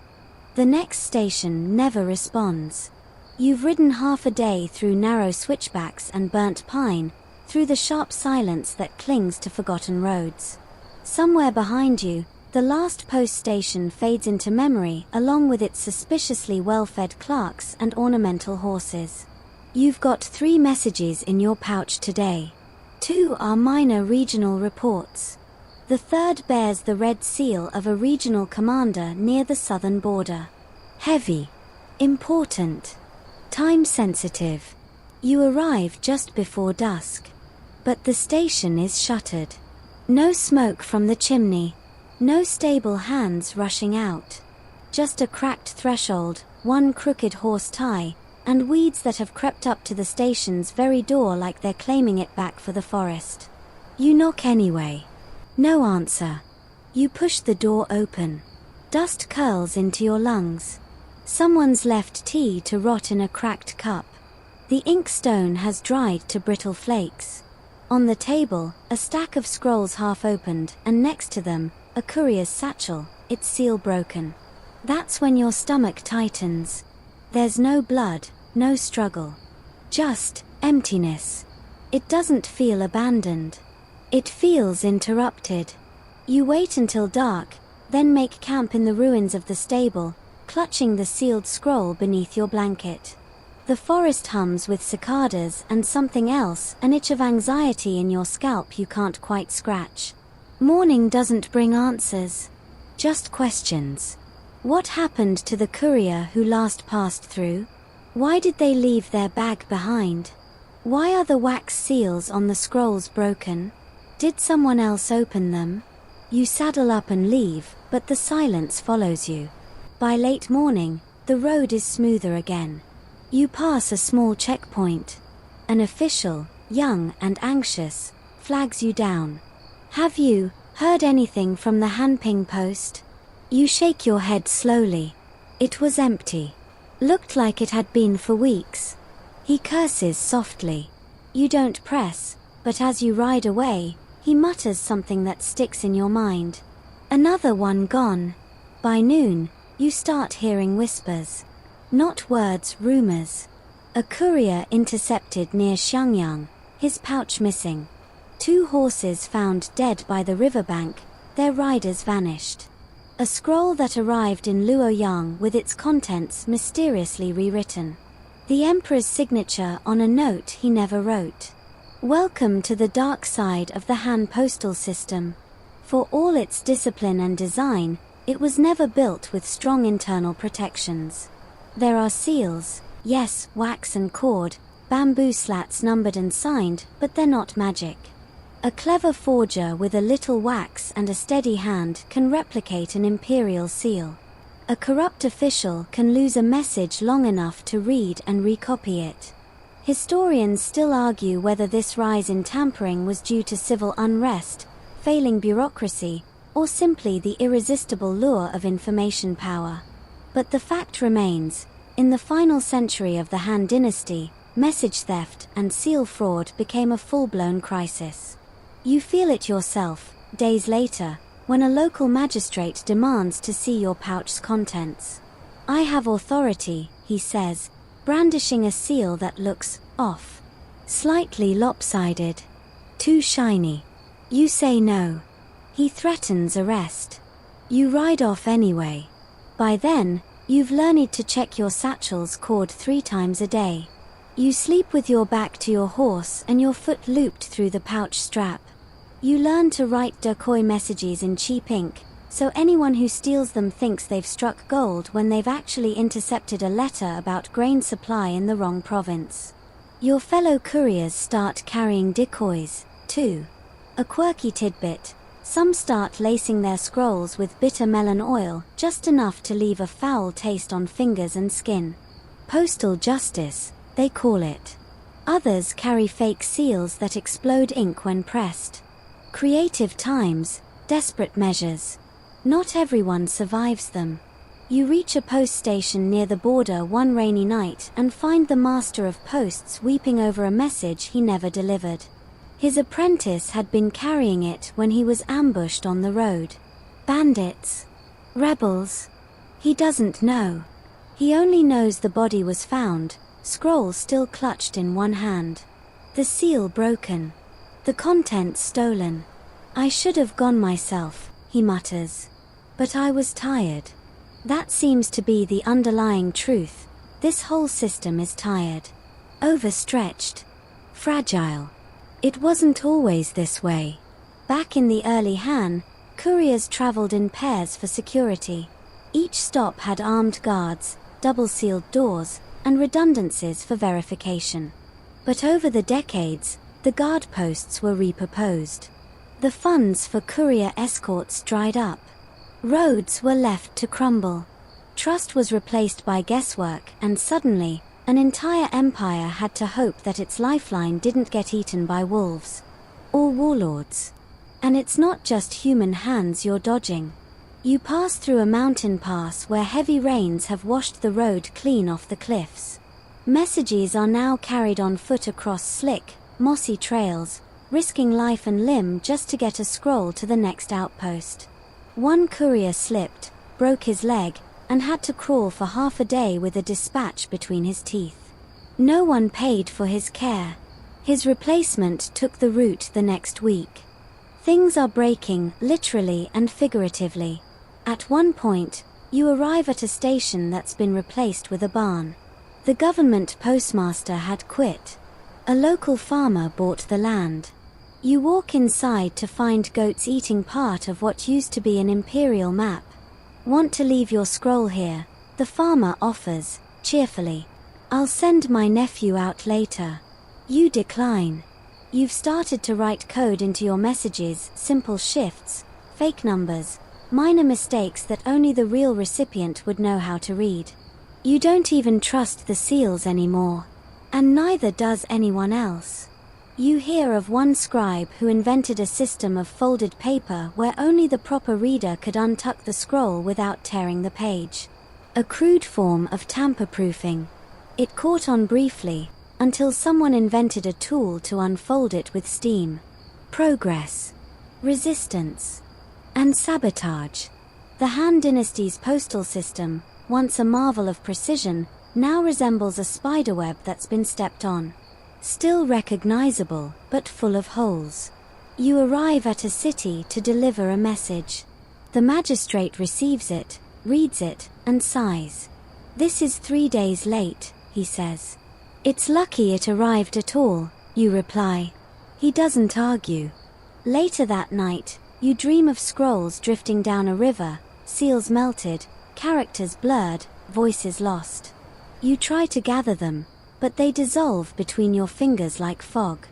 The next station never responds. You've ridden half a day through narrow switchbacks and burnt pine, through the sharp silence that clings to forgotten roads. Somewhere behind you, the last post station fades into memory along with its suspiciously well-fed clerks and ornamental horses. You've got 3 messages in your pouch today. 2 are minor regional reports. The third bears the red seal of a regional commander near the southern border. Heavy. Important. Time-sensitive. You arrive just before dusk. But the station is shuttered. No smoke from the chimney. No stable hands rushing out. Just a cracked threshold, 1 crooked horse tie, and weeds that have crept up to the station's very door like they're claiming it back for the forest. You knock anyway. No answer. You push the door open. Dust curls into your lungs. Someone's left tea to rot in a cracked cup. The inkstone has dried to brittle flakes. On the table, a stack of scrolls half opened, and next to them, a courier's satchel, its seal broken. That's when your stomach tightens. There's no blood, no struggle. Just emptiness. It doesn't feel abandoned. It feels interrupted. You wait until dark, then make camp in the ruins of the stable, clutching the sealed scroll beneath your blanket. The forest hums with cicadas and something else, an itch of anxiety in your scalp you can't quite scratch. Morning doesn't bring answers, just questions. What happened to the courier who last passed through? Why did they leave their bag behind? Why are the wax seals on the scrolls broken? Did someone else open them? You saddle up and leave, but the silence follows you. By late morning, the road is smoother again. You pass a small checkpoint. An official, young and anxious, flags you down. Have you heard anything from the Hanping post? You shake your head slowly. It was empty. Looked like it had been for weeks. He curses softly. You don't press, but as you ride away, he mutters something that sticks in your mind. Another one gone. By noon, you start hearing whispers. Not words, rumors. A courier intercepted near Xiangyang, his pouch missing. 2 horses found dead by the riverbank, their riders vanished. A scroll that arrived in Luoyang with its contents mysteriously rewritten. The emperor's signature on a note he never wrote. Welcome to the dark side of the Han postal system. For all its discipline and design, it was never built with strong internal protections. There are seals, yes, wax and cord, bamboo slats numbered and signed, but they're not magic. A clever forger with a little wax and a steady hand can replicate an imperial seal. A corrupt official can lose a message long enough to read and recopy it. Historians still argue whether this rise in tampering was due to civil unrest, failing bureaucracy, or simply the irresistible lure of information power. But the fact remains, in the final century of the Han Dynasty, message theft and seal fraud became a full-blown crisis. You feel it yourself, days later, when a local magistrate demands to see your pouch's contents. I have authority, he says, brandishing a seal that looks off. Slightly lopsided. Too shiny. You say no. He threatens arrest. You ride off anyway. By then, you've learned to check your satchel's cord 3 times a day. You sleep with your back to your horse and your foot looped through the pouch strap. You learn to write decoy messages in cheap ink, so anyone who steals them thinks they've struck gold when they've actually intercepted a letter about grain supply in the wrong province. Your fellow couriers start carrying decoys, too. A quirky tidbit: some start lacing their scrolls with bitter melon oil, just enough to leave a foul taste on fingers and skin. Postal justice, they call it. Others carry fake seals that explode ink when pressed. Creative times, desperate measures. Not everyone survives them. You reach a post station near the border one rainy night and find the master of posts weeping over a message he never delivered. His apprentice had been carrying it when he was ambushed on the road. Bandits? Rebels? He doesn't know. He only knows the body was found, scroll still clutched in one hand. The seal broken. The contents stolen. I should have gone myself, he mutters. But I was tired. That seems to be the underlying truth. This whole system is tired. Overstretched. Fragile. It wasn't always this way. Back in the early Han, couriers traveled in pairs for security. Each stop had armed guards, double-sealed doors, and redundancies for verification. But over the decades, the guard posts were repurposed. The funds for courier escorts dried up. Roads were left to crumble. Trust was replaced by guesswork, and suddenly, an entire empire had to hope that its lifeline didn't get eaten by wolves. Or warlords. And it's not just human hands you're dodging. You pass through a mountain pass where heavy rains have washed the road clean off the cliffs. Messages are now carried on foot across slick, mossy trails, risking life and limb just to get a scroll to the next outpost. One courier slipped, broke his leg, and had to crawl for half a day with a dispatch between his teeth. No one paid for his care. His replacement took the route the next week. Things are breaking, literally and figuratively. At one point, you arrive at a station that's been replaced with a barn. The government postmaster had quit. A local farmer bought the land. You walk inside to find goats eating part of what used to be an imperial map. Want to leave your scroll here? The farmer offers, cheerfully. I'll send my nephew out later. You decline. You've started to write code into your messages, simple shifts, fake numbers, minor mistakes that only the real recipient would know how to read. You don't even trust the seals anymore. And neither does anyone else. You hear of one scribe who invented a system of folded paper where only the proper reader could untuck the scroll without tearing the page. A crude form of tamper-proofing. It caught on briefly, until someone invented a tool to unfold it with steam. Progress. Resistance. And sabotage. The Han Dynasty's postal system, once a marvel of precision, now resembles a spiderweb that's been stepped on. Still recognizable, but full of holes. You arrive at a city to deliver a message. The magistrate receives it, reads it, and sighs. This is 3 days late, he says. It's lucky it arrived at all, you reply. He doesn't argue. Later that night, you dream of scrolls drifting down a river, seals melted, characters blurred, voices lost. You try to gather them, but they dissolve between your fingers like fog.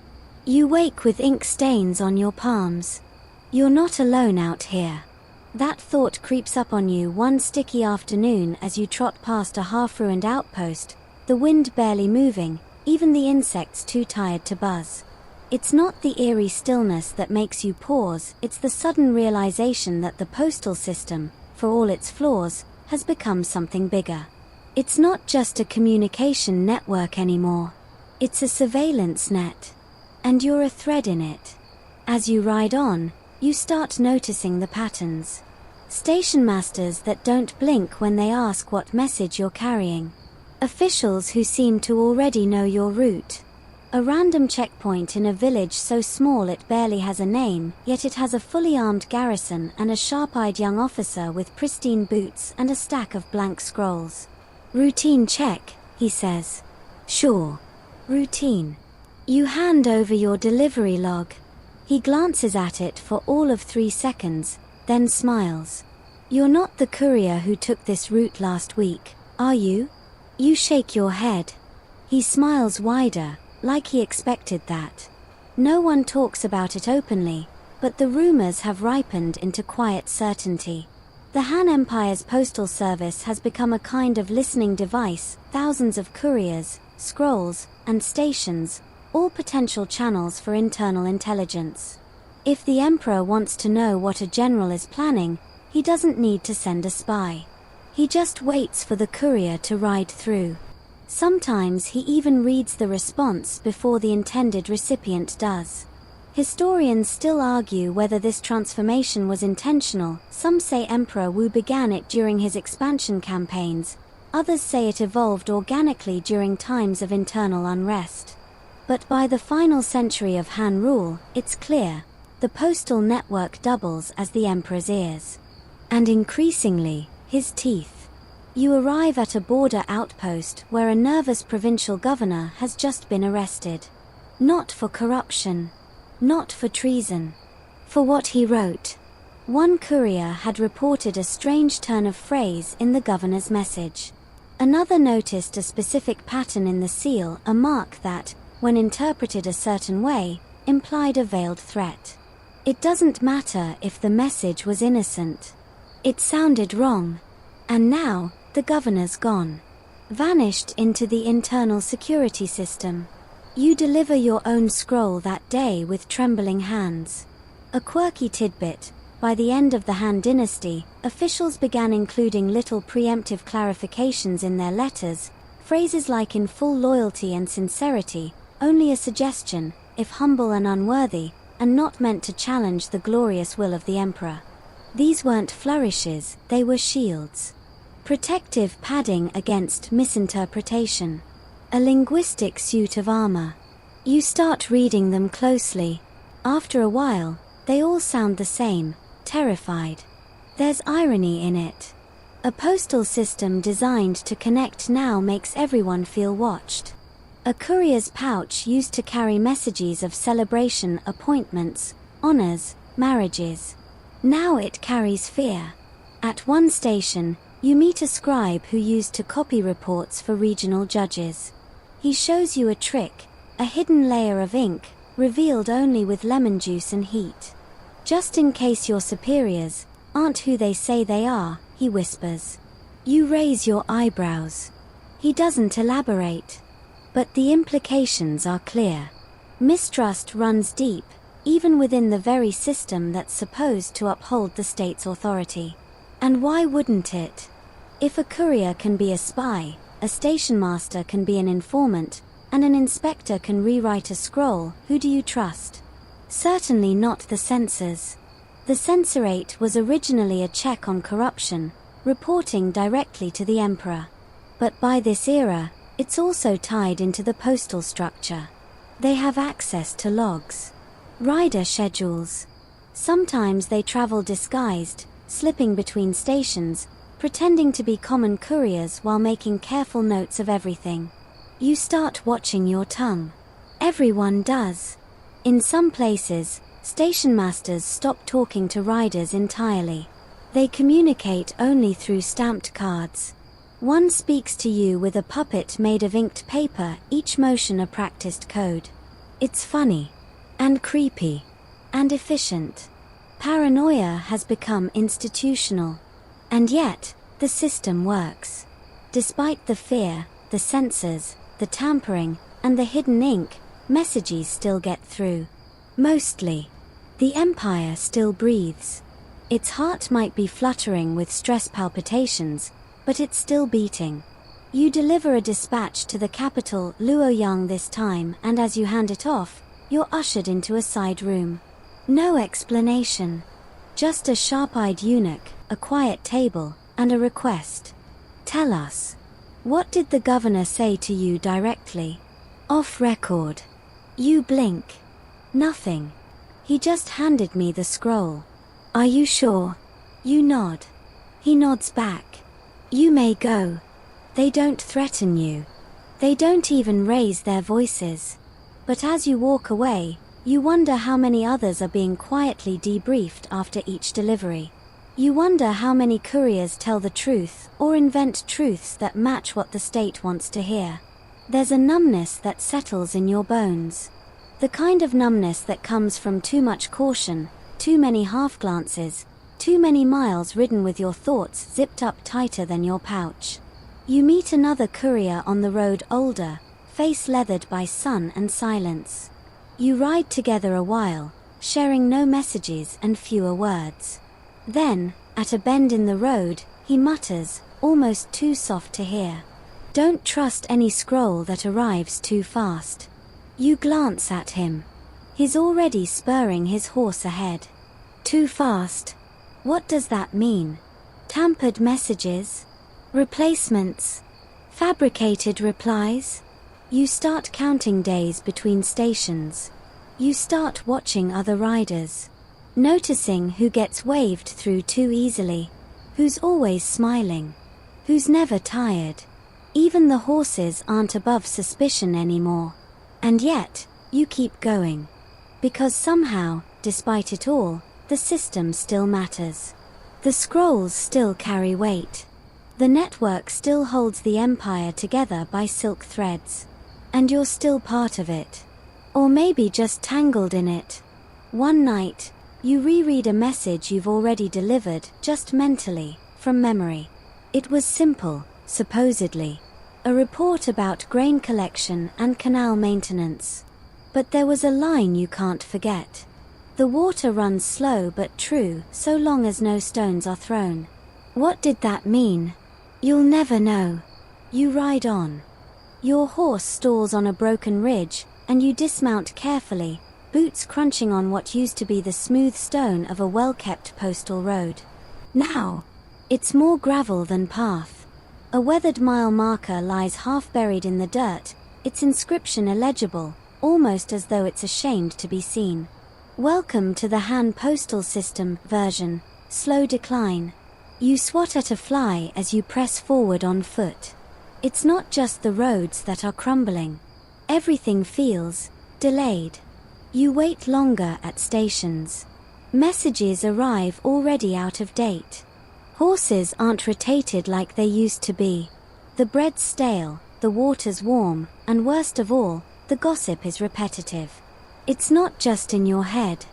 You wake with ink stains on your palms. You're not alone out here. That thought creeps up on you one sticky afternoon as you trot past a half-ruined outpost, the wind barely moving, even the insects too tired to buzz. It's not the eerie stillness that makes you pause, it's the sudden realization that the postal system, for all its flaws, has become something bigger. It's not just a communication network anymore. It's a surveillance net. And you're a thread in it. As you ride on, you start noticing the patterns. Station masters that don't blink when they ask what message you're carrying. Officials who seem to already know your route. A random checkpoint in a village so small it barely has a name, yet it has a fully armed garrison and a sharp-eyed young officer with pristine boots and a stack of blank scrolls. Routine check, he says. Sure. Routine. You hand over your delivery log. He glances at it for all of 3 seconds, then smiles. You're not the courier who took this route last week, are you? You shake your head. He smiles wider, like he expected that. No one talks about it openly, but the rumors have ripened into quiet certainty. The Han Empire's postal service has become a kind of listening device, thousands of couriers, scrolls, and stations, all potential channels for internal intelligence. If the Emperor wants to know what a general is planning, he doesn't need to send a spy. He just waits for the courier to ride through. Sometimes he even reads the response before the intended recipient does. Historians still argue whether this transformation was intentional. Some say Emperor Wu began it during his expansion campaigns, others say it evolved organically during times of internal unrest. But by the final century of Han rule, it's clear, the postal network doubles as the Emperor's ears. And increasingly, his teeth. You arrive at a border outpost where a nervous provincial governor has just been arrested. Not for corruption. Not for treason. For what he wrote. One courier had reported a strange turn of phrase in the governor's message. Another noticed a specific pattern in the seal, a mark that, when interpreted a certain way, implied a veiled threat. It doesn't matter if the message was innocent. It sounded wrong. And now, the governor's gone. Vanished into the internal security system. You deliver your own scroll that day with trembling hands. A quirky tidbit, by the end of the Han Dynasty, officials began including little preemptive clarifications in their letters, phrases like "in full loyalty and sincerity," only a suggestion, if humble and unworthy, and not meant to challenge the glorious will of the emperor. These weren't flourishes, they were shields. Protective padding against misinterpretation. A linguistic suit of armor. You start reading them closely. After a while, they all sound the same, terrified. There's irony in it. A postal system designed to connect now makes everyone feel watched. A courier's pouch used to carry messages of celebration, appointments, honors, marriages. Now it carries fear. At one station, you meet a scribe who used to copy reports for regional judges. He shows you a trick, a hidden layer of ink, revealed only with lemon juice and heat. Just in case your superiors aren't who they say they are, he whispers. You raise your eyebrows. He doesn't elaborate. But the implications are clear. Mistrust runs deep, even within the very system that's supposed to uphold the state's authority. And why wouldn't it? If a courier can be a spy, a station master can be an informant, and an inspector can rewrite a scroll, who do you trust? Certainly not the censors. The censorate was originally a check on corruption, reporting directly to the emperor. But by this era, it's also tied into the postal structure. They have access to logs, rider schedules. Sometimes they travel disguised, slipping between stations, pretending to be common couriers while making careful notes of everything. You start watching your tongue. Everyone does. In some places, station masters stop talking to riders entirely. They communicate only through stamped cards. One speaks to you with a puppet made of inked paper, each motion a practiced code. It's funny. And creepy. And efficient. Paranoia has become institutional. And yet, the system works. Despite the fear, the censors, the tampering, and the hidden ink, messages still get through. Mostly. The empire still breathes. Its heart might be fluttering with stress palpitations, but it's still beating. You deliver a dispatch to the capital, Luoyang this time, and as you hand it off, you're ushered into a side room. No explanation. Just a sharp-eyed eunuch, a quiet table, and a request. Tell us. What did the governor say to you directly? Off record. You blink. Nothing. He just handed me the scroll. Are you sure? You nod. He nods back. You may go. They don't threaten you. They don't even raise their voices. But as you walk away, you wonder how many others are being quietly debriefed after each delivery. You wonder how many couriers tell the truth, or invent truths that match what the state wants to hear. There's a numbness that settles in your bones. The kind of numbness that comes from too much caution, too many half-glances, too many miles ridden with your thoughts zipped up tighter than your pouch. You meet another courier on the road, older, face leathered by sun and silence. You ride together a while, sharing no messages and fewer words. Then, at a bend in the road, he mutters, almost too soft to hear. Don't trust any scroll that arrives too fast. You glance at him. He's already spurring his horse ahead. Too fast. What does that mean? Tampered messages? Replacements? Fabricated replies? You start counting days between stations. You start watching other riders. Noticing who gets waved through too easily. Who's always smiling. Who's never tired. Even the horses aren't above suspicion anymore. And yet, you keep going. Because somehow, despite it all, the system still matters. The scrolls still carry weight. The network still holds the empire together by silk threads. And you're still part of it. Or maybe just tangled in it. One night, you reread a message you've already delivered, just mentally, from memory. It was simple, supposedly. A report about grain collection and canal maintenance. But there was a line you can't forget. The water runs slow but true, so long as no stones are thrown. What did that mean? You'll never know. You ride on. Your horse stalls on a broken ridge, and you dismount carefully, boots crunching on what used to be the smooth stone of a well-kept postal road. Now, it's more gravel than path. A weathered mile marker lies half buried in the dirt, its inscription illegible, almost as though it's ashamed to be seen. Welcome to the Han postal system version, slow decline. You swat at a fly as you press forward on foot. It's not just the roads that are crumbling. Everything feels delayed. You wait longer at stations. Messages arrive already out of date. Horses aren't rotated like they used to be. The bread's stale, the water's warm, and worst of all, the gossip is repetitive. It's not just in your head.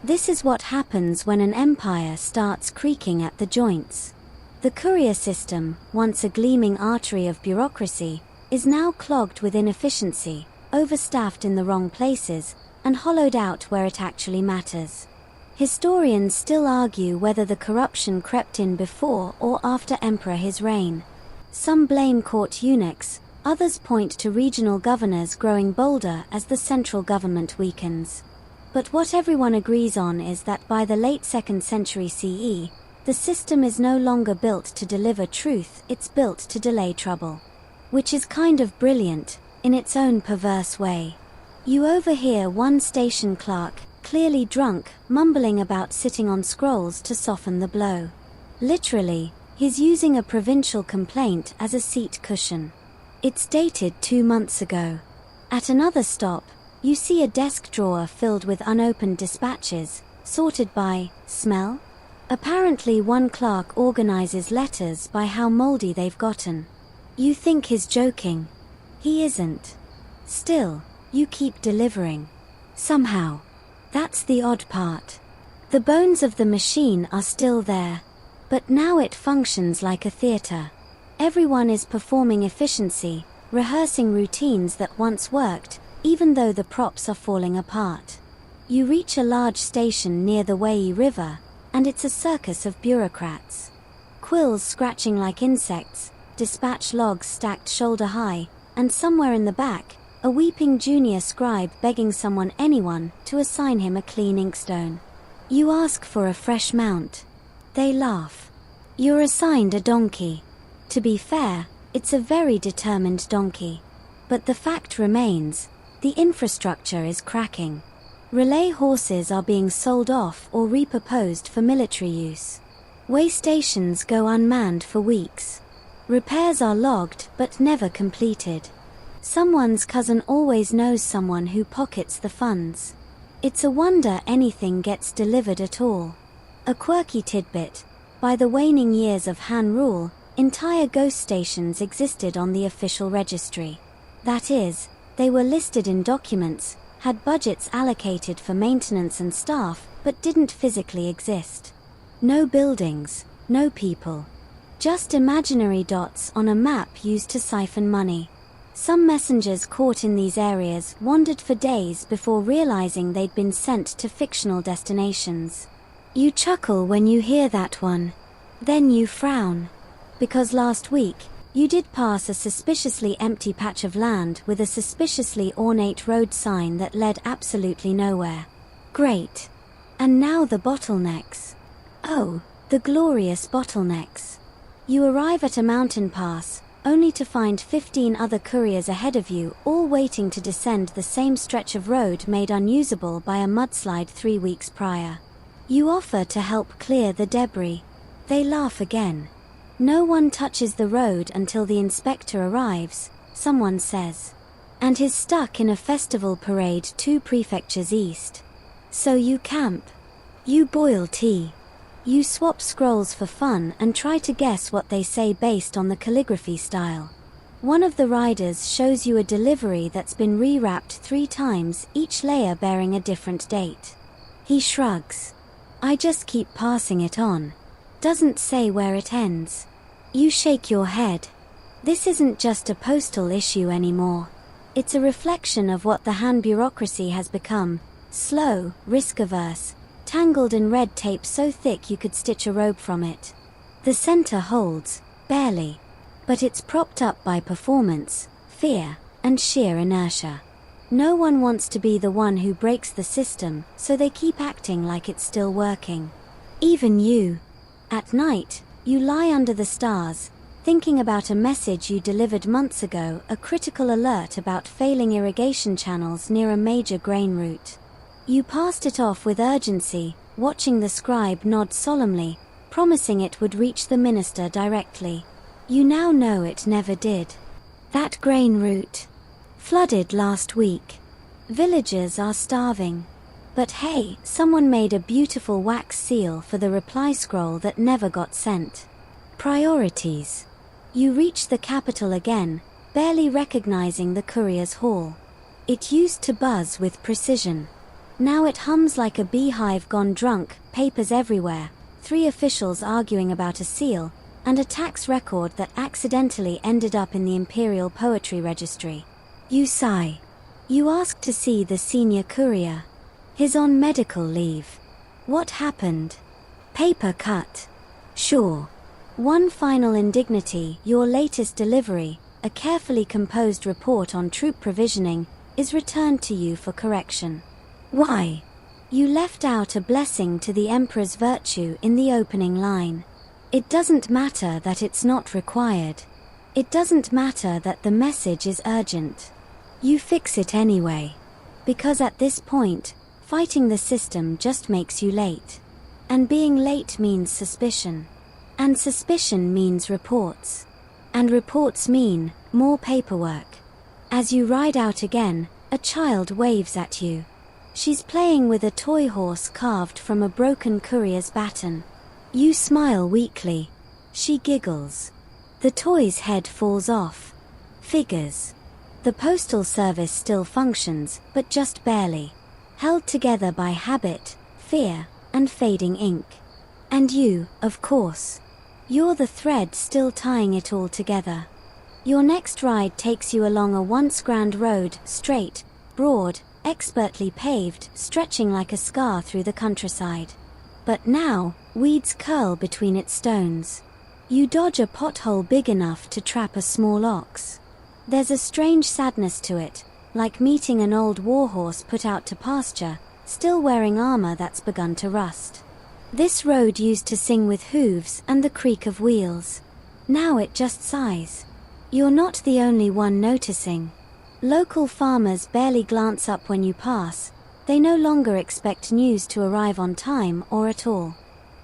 This is what happens when an empire starts creaking at the joints. The courier system, once a gleaming artery of bureaucracy, is now clogged with inefficiency, overstaffed in the wrong places, and hollowed out where it actually matters. Historians still argue whether the corruption crept in before or after Emperor his reign. Some blame court eunuchs, others point to regional governors growing bolder as the central government weakens. But what everyone agrees on is that by the late 2nd century CE, the system is no longer built to deliver truth, it's built to delay trouble. Which is kind of brilliant, in its own perverse way. You overhear one station clerk, clearly drunk, mumbling about sitting on scrolls to soften the blow. Literally, he's using a provincial complaint as a seat cushion. It's dated 2 months ago. At another stop, you see a desk drawer filled with unopened dispatches, sorted by smell. Apparently one clerk organizes letters by how moldy they've gotten. You think he's joking. He isn't. Still, you keep delivering. Somehow. That's the odd part. The bones of the machine are still there. But now it functions like a theater. Everyone is performing efficiency, rehearsing routines that once worked, even though the props are falling apart. You reach a large station near the Wei River, and it's a circus of bureaucrats. Quills scratching like insects, dispatch logs stacked shoulder high, and somewhere in the back, a weeping junior scribe begging anyone, to assign him a clean inkstone. You ask for a fresh mount. They laugh. You're assigned a donkey. To be fair, it's a very determined donkey. But the fact remains, the infrastructure is cracking. Relay horses are being sold off or repurposed for military use. Way stations go unmanned for weeks. Repairs are logged but never completed. Someone's cousin always knows someone who pockets the funds. It's a wonder anything gets delivered at all. A quirky tidbit. By the waning years of Han rule, entire ghost stations existed on the official registry. That is, they were listed in documents, had budgets allocated for maintenance and staff, but didn't physically exist. No buildings, no people. Just imaginary dots on a map used to siphon money. Some messengers caught in these areas wandered for days before realizing they'd been sent to fictional destinations. You chuckle when you hear that one. Then you frown. Because last week, you did pass a suspiciously empty patch of land with a suspiciously ornate road sign that led absolutely nowhere. Great. And now the bottlenecks. Oh, the glorious bottlenecks. You arrive at a mountain pass, only to find 15 other couriers ahead of you, all waiting to descend the same stretch of road made unusable by a mudslide 3 weeks prior. You offer to help clear the debris. They laugh again. No one touches the road until the inspector arrives, someone says. And he's stuck in a festival parade 2 prefectures east. So you camp. You boil tea. You swap scrolls for fun and try to guess what they say based on the calligraphy style. One of the riders shows you a delivery that's been rewrapped 3 times, each layer bearing a different date. He shrugs. I just keep passing it on. Doesn't say where it ends. You shake your head. This isn't just a postal issue anymore. It's a reflection of what the Han bureaucracy has become: slow, risk-averse, tangled in red tape so thick you could stitch a robe from it. The center holds, barely. But it's propped up by performance, fear, and sheer inertia. No one wants to be the one who breaks the system, so they keep acting like it's still working. Even you. At night, you lie under the stars, thinking about a message you delivered months ago, a critical alert about failing irrigation channels near a major grain route. You passed it off with urgency, watching the scribe nod solemnly, promising it would reach the minister directly. You now know it never did. That grain route. Flooded last week. Villagers are starving. But hey, someone made a beautiful wax seal for the reply scroll that never got sent. Priorities. You reach the capital again, barely recognizing the courier's hall. It used to buzz with precision. Now it hums like a beehive gone drunk, papers everywhere, 3 officials arguing about a seal, and a tax record that accidentally ended up in the Imperial Poetry Registry. You sigh. You ask to see the senior courier. He's on medical leave. What happened? Paper cut. Sure. One final indignity: your latest delivery, a carefully composed report on troop provisioning, is returned to you for correction. Why? You left out a blessing to the Emperor's virtue in the opening line. It doesn't matter that it's not required. It doesn't matter that the message is urgent. You fix it anyway. Because at this point, fighting the system just makes you late. And being late means suspicion. And suspicion means reports. And reports mean more paperwork. As you ride out again, a child waves at you. She's playing with a toy horse carved from a broken courier's baton. You smile weakly. She giggles. The toy's head falls off. Figures. The postal service still functions, but just barely. Held together by habit, fear, and fading ink. And you, of course. You're the thread still tying it all together. Your next ride takes you along a once grand road, straight, broad, expertly paved, stretching like a scar through the countryside. But now, weeds curl between its stones. You dodge a pothole big enough to trap a small ox. There's a strange sadness to it, like meeting an old warhorse put out to pasture, still wearing armor that's begun to rust. This road used to sing with hooves and the creak of wheels. Now it just sighs. You're not the only one noticing. Local farmers barely glance up when you pass. They no longer expect news to arrive on time or at all.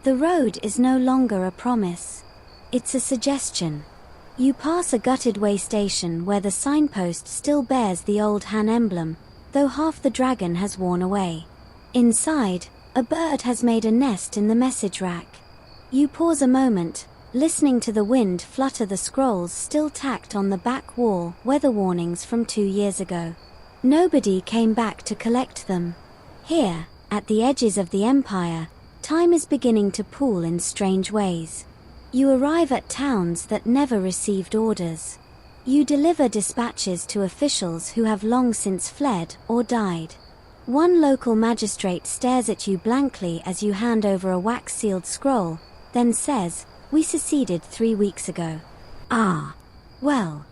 The road is no longer a promise. It's a suggestion. You pass a gutted way station where the signpost still bears the old Han emblem, though half the dragon has worn away. Inside, a bird has made a nest in the message rack. You pause a moment, listening to the wind flutter the scrolls still tacked on the back wall, weather warnings from 2 years ago. Nobody came back to collect them. Here, at the edges of the empire, time is beginning to pool in strange ways. You arrive at towns that never received orders. You deliver dispatches to officials who have long since fled or died. One local magistrate stares at you blankly as you hand over a wax-sealed scroll, then says, "We seceded 3 weeks ago." Ah. Well.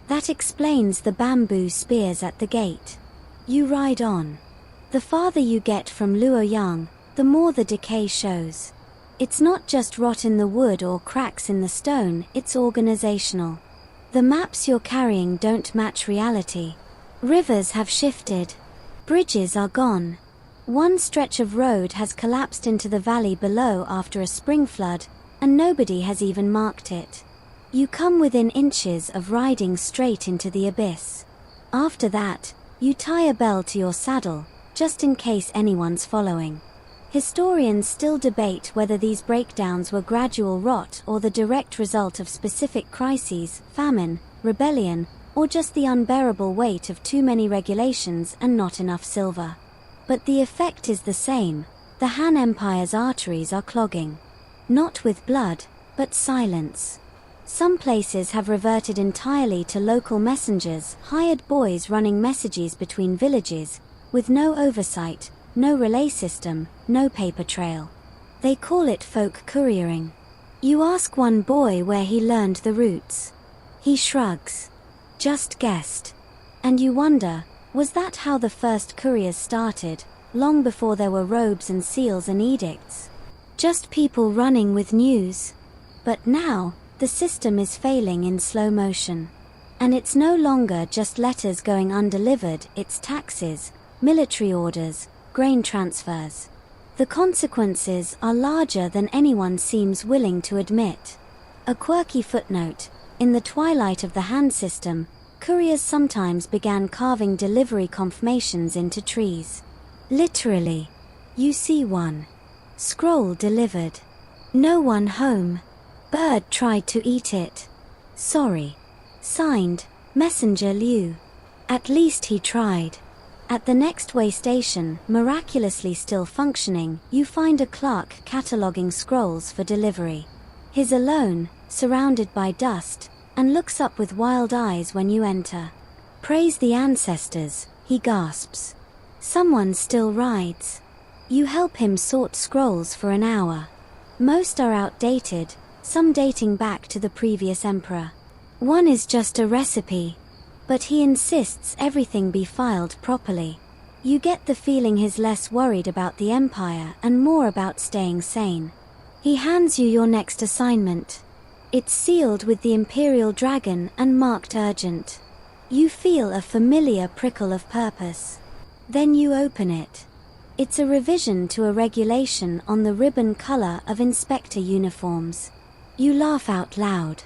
That explains the bamboo spears at the gate. You ride on. The farther you get from Luoyang, the more the decay shows. It's not just rot in the wood or cracks in the stone, it's organizational. The maps you're carrying don't match reality. Rivers have shifted. Bridges are gone. One stretch of road has collapsed into the valley below after a spring flood, and nobody has even marked it. You come within inches of riding straight into the abyss. After that, you tie a bell to your saddle, just in case anyone's following. Historians still debate whether these breakdowns were gradual rot or the direct result of specific crises, famine, rebellion, or just the unbearable weight of too many regulations and not enough silver. But the effect is the same. The Han Empire's arteries are clogging. Not with blood, but silence. Some places have reverted entirely to local messengers, hired boys running messages between villages, with no oversight, no relay system, no paper trail. They call it folk couriering. You ask one boy where he learned the routes. He shrugs. Just guessed. And you wonder, was that how the first couriers started, long before there were robes and seals and edicts? Just people running with news? But now, the system is failing in slow motion. And it's no longer just letters going undelivered, it's taxes, military orders, grain transfers. The consequences are larger than anyone seems willing to admit. A quirky footnote: in the twilight of the hand system, couriers sometimes began carving delivery confirmations into trees. Literally. You see one. Scroll delivered. No one home. Bird tried to eat it. Sorry. Signed, Messenger Liu. At least he tried. At the next way station, miraculously still functioning, you find a clerk cataloguing scrolls for delivery. He's alone, surrounded by dust, and looks up with wild eyes when you enter. Praise the ancestors, he gasps. Someone still rides. You help him sort scrolls for an hour. Most are outdated, some dating back to the previous emperor. One is just a recipe. But he insists everything be filed properly. You get the feeling he's less worried about the empire and more about staying sane. He hands you your next assignment. It's sealed with the Imperial Dragon and marked urgent. You feel a familiar prickle of purpose. Then you open it. It's a revision to a regulation on the ribbon color of inspector uniforms. You laugh out loud.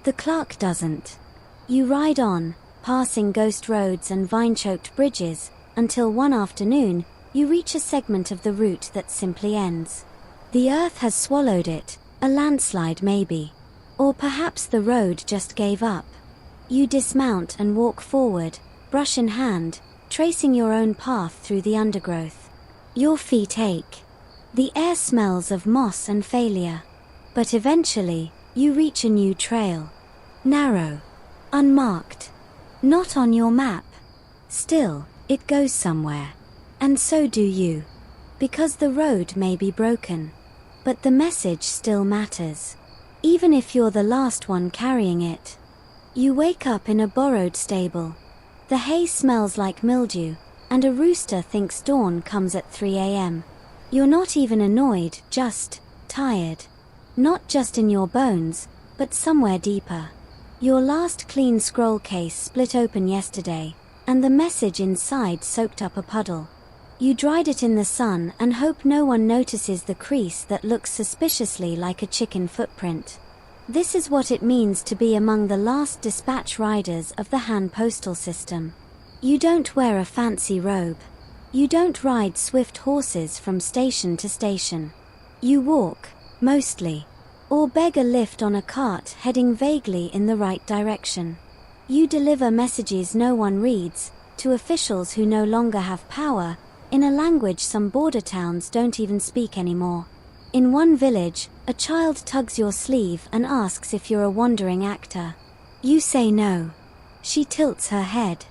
The clerk doesn't. You ride on, passing ghost roads and vine-choked bridges, until one afternoon, you reach a segment of the route that simply ends. The earth has swallowed it, a landslide maybe. Or perhaps the road just gave up. You dismount and walk forward, brush in hand, tracing your own path through the undergrowth. Your feet ache. The air smells of moss and failure. But eventually, you reach a new trail. Narrow. Unmarked. Not on your map. Still, it goes somewhere. And so do you. Because the road may be broken. But the message still matters. Even if you're the last one carrying it. You wake up in a borrowed stable. The hay smells like mildew, and a rooster thinks dawn comes at 3 a.m. You're not even annoyed, just tired. Not just in your bones, but somewhere deeper. Your last clean scroll case split open yesterday, and the message inside soaked up a puddle. You dried it in the sun and hope no one notices the crease that looks suspiciously like a chicken footprint. This is what it means to be among the last dispatch riders of the Han Postal system. You don't wear a fancy robe. You don't ride swift horses from station to station. You walk, mostly, or beg a lift on a cart heading vaguely in the right direction. You deliver messages no one reads, to officials who no longer have power, in a language some border towns don't even speak anymore. In one village, a child tugs your sleeve and asks if you're a wandering actor. You say no. She tilts her head.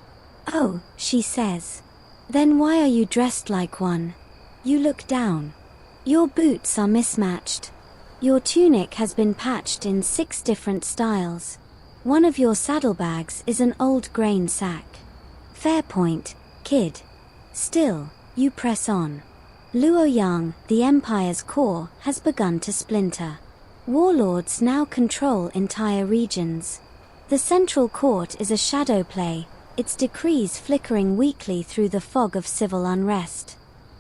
"Oh," she says. "Then why are you dressed like one?" You look down. Your boots are mismatched. Your tunic has been patched in 6 different styles. One of your saddlebags is an old grain sack. Fair point, kid. Still, you press on. Luoyang, the empire's core, has begun to splinter. Warlords now control entire regions. The central court is a shadow play, its decrees flickering weakly through the fog of civil unrest.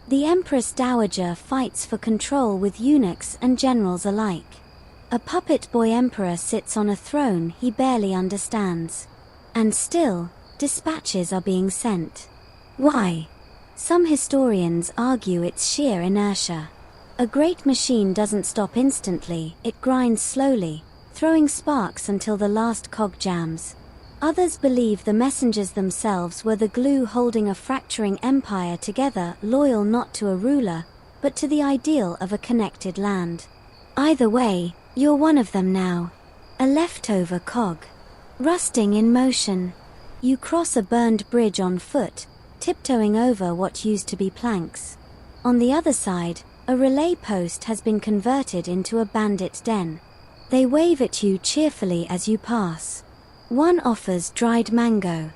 The Empress Dowager fights for control with eunuchs and generals alike. A puppet boy emperor sits on a throne he barely understands. And still, dispatches are being sent. Why? Some historians argue it's sheer inertia. A great machine doesn't stop instantly, it grinds slowly, throwing sparks until the last cog jams. Others believe the messengers themselves were the glue holding a fracturing empire together, loyal not to a ruler, but to the ideal of a connected land. Either way, you're one of them now. A leftover cog. Rusting in motion. You cross a burned bridge on foot, tiptoeing over what used to be planks. On the other side, a relay post has been converted into a bandit den. They wave at you cheerfully as you pass. One offers dried mango.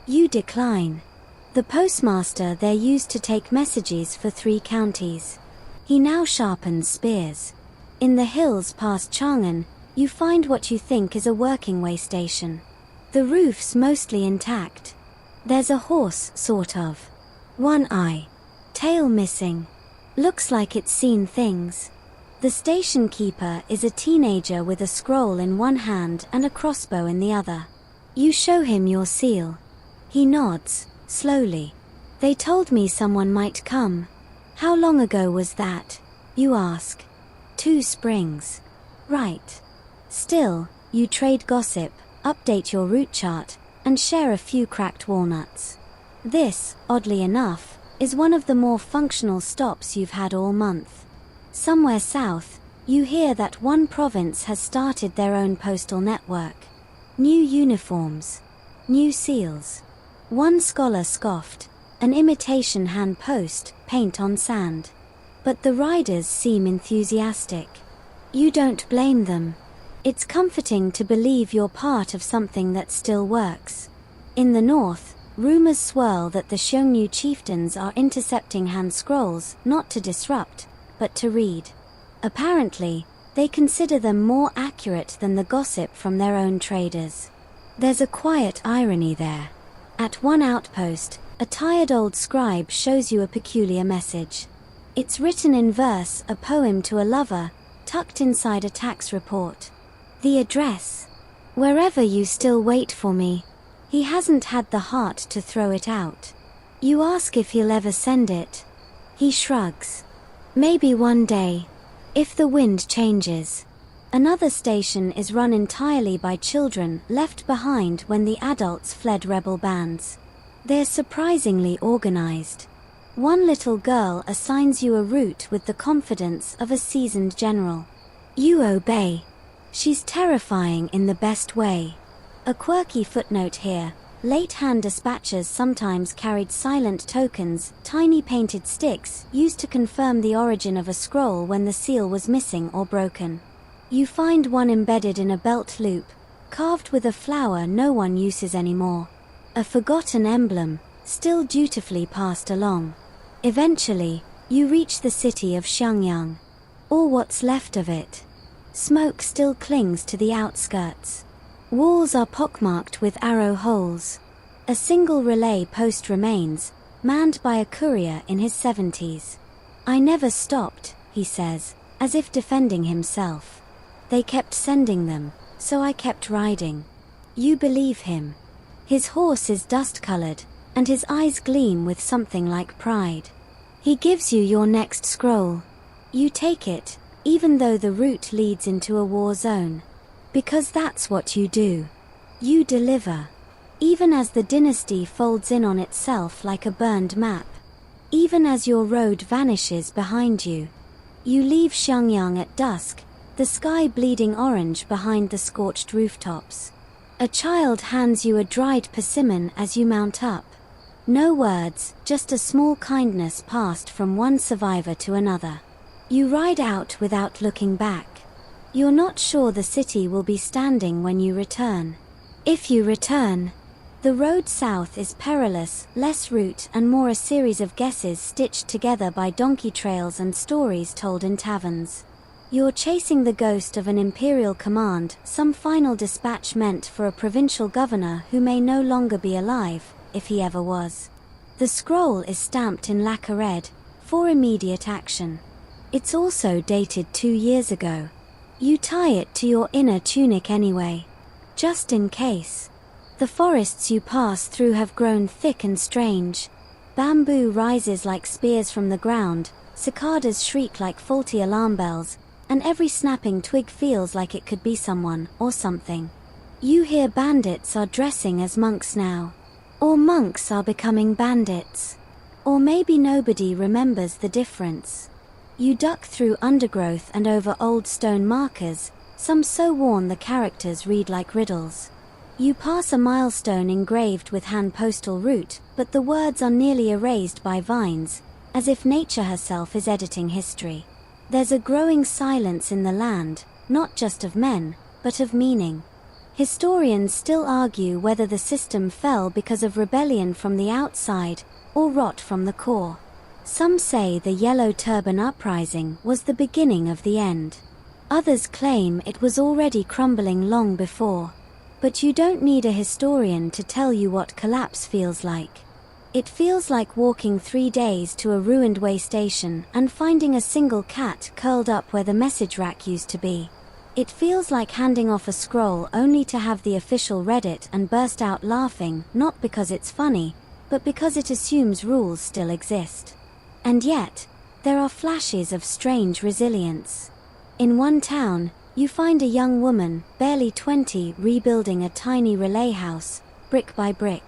You decline. The postmaster there used to take messages for 3 counties. He now sharpens spears. In the hills past Chang'an, you find what you think is a working way station. The roof's mostly intact. There's a horse, sort of. One eye. Tail missing. Looks like it's seen things. The station keeper is a teenager with a scroll in one hand and a crossbow in the other. You show him your seal. He nods, slowly. They told me someone might come. How long ago was that? You ask. 2 springs. Right. Still, you trade gossip, update your route chart, and share a few cracked walnuts. This, oddly enough, is one of the more functional stops you've had all month. Somewhere south, you hear that one province has started their own postal network. New uniforms. New seals. One scholar scoffed, an imitation hand post, paint on sand. But the riders seem enthusiastic. You don't blame them. It's comforting to believe you're part of something that still works. In the north, rumors swirl that the Xiongnu chieftains are intercepting hand scrolls, not to disrupt, but to read. Apparently, they consider them more accurate than the gossip from their own traders. There's a quiet irony there. At one outpost, a tired old scribe shows you a peculiar message. It's written in verse, a poem to a lover, tucked inside a tax report. The address. Wherever you still wait for me. He hasn't had the heart to throw it out. You ask if he'll ever send it. He shrugs. Maybe one day. If the wind changes. Another station is run entirely by children left behind when the adults fled rebel bands. They're surprisingly organized. One little girl assigns you a route with the confidence of a seasoned general. You obey. She's terrifying in the best way. A quirky footnote here. Late hand dispatchers sometimes carried silent tokens, tiny painted sticks, used to confirm the origin of a scroll when the seal was missing or broken. You find one embedded in a belt loop, carved with a flower no one uses anymore. A forgotten emblem, still dutifully passed along. Eventually, you reach the city of Xiangyang. Or what's left of it. Smoke still clings to the outskirts. Walls are pockmarked with arrow holes. A single relay post remains, manned by a courier in his 70s. I never stopped, he says, as if defending himself. They kept sending them, so I kept riding. You believe him. His horse is dust-colored, and his eyes gleam with something like pride. He gives you your next scroll. You take it, even though the route leads into a war zone. Because that's what you do. You deliver. Even as the dynasty folds in on itself like a burned map. Even as your road vanishes behind you. You leave Xiangyang at dusk, the sky bleeding orange behind the scorched rooftops. A child hands you a dried persimmon as you mount up. No words, just a small kindness passed from one survivor to another. You ride out without looking back. You're not sure the city will be standing when you return. If you return, the road south is perilous, less route and more a series of guesses stitched together by donkey trails and stories told in taverns. You're chasing the ghost of an imperial command, some final dispatch meant for a provincial governor who may no longer be alive, if he ever was. The scroll is stamped in lacquer red, for immediate action. It's also dated 2 years ago. You tie it to your inner tunic anyway. Just in case. The forests you pass through have grown thick and strange. Bamboo rises like spears from the ground, cicadas shriek like faulty alarm bells, and every snapping twig feels like it could be someone, or something. You hear bandits are dressing as monks now. Or monks are becoming bandits. Or maybe nobody remembers the difference. You duck through undergrowth and over old stone markers, some so worn the characters read like riddles. You pass a milestone engraved with Han Postal route, but the words are nearly erased by vines, as if nature herself is editing history. There's a growing silence in the land, not just of men, but of meaning. Historians still argue whether the system fell because of rebellion from the outside, or rot from the core. Some say the Yellow Turban Uprising was the beginning of the end. Others claim it was already crumbling long before. But you don't need a historian to tell you what collapse feels like. It feels like walking 3 days to a ruined way station and finding a single cat curled up where the message rack used to be. It feels like handing off a scroll only to have the official read it and burst out laughing, not because it's funny, but because it assumes rules still exist. And yet, there are flashes of strange resilience. In one town, you find a young woman, barely 20, rebuilding a tiny relay house, brick by brick.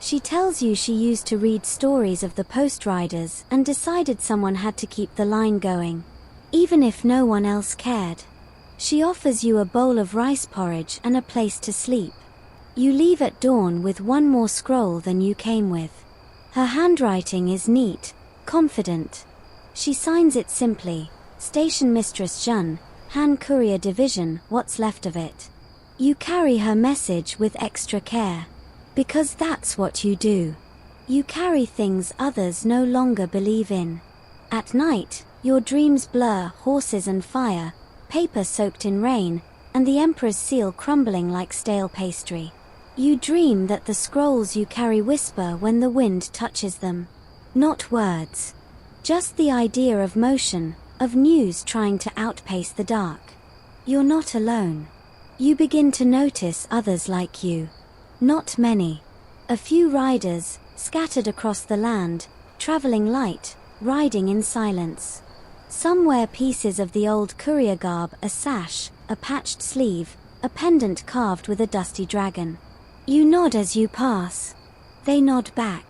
She tells you she used to read stories of the post riders and decided someone had to keep the line going, even if no one else cared. She offers you a bowl of rice porridge and a place to sleep. You leave at dawn with one more scroll than you came with. Her handwriting is neat, confident. She signs it simply, Station Mistress Jun, Han Courier Division, what's left of it. You carry her message with extra care. Because that's what you do. You carry things others no longer believe in. At night, your dreams blur horses and fire, paper soaked in rain, and the Emperor's seal crumbling like stale pastry. You dream that the scrolls you carry whisper when the wind touches them. Not words. Just the idea of motion, of news trying to outpace the dark. You're not alone. You begin to notice others like you. Not many. A few riders, scattered across the land, traveling light, riding in silence. Some wear pieces of the old courier garb, a sash, a patched sleeve, a pendant carved with a dusty dragon. You nod as you pass. They nod back.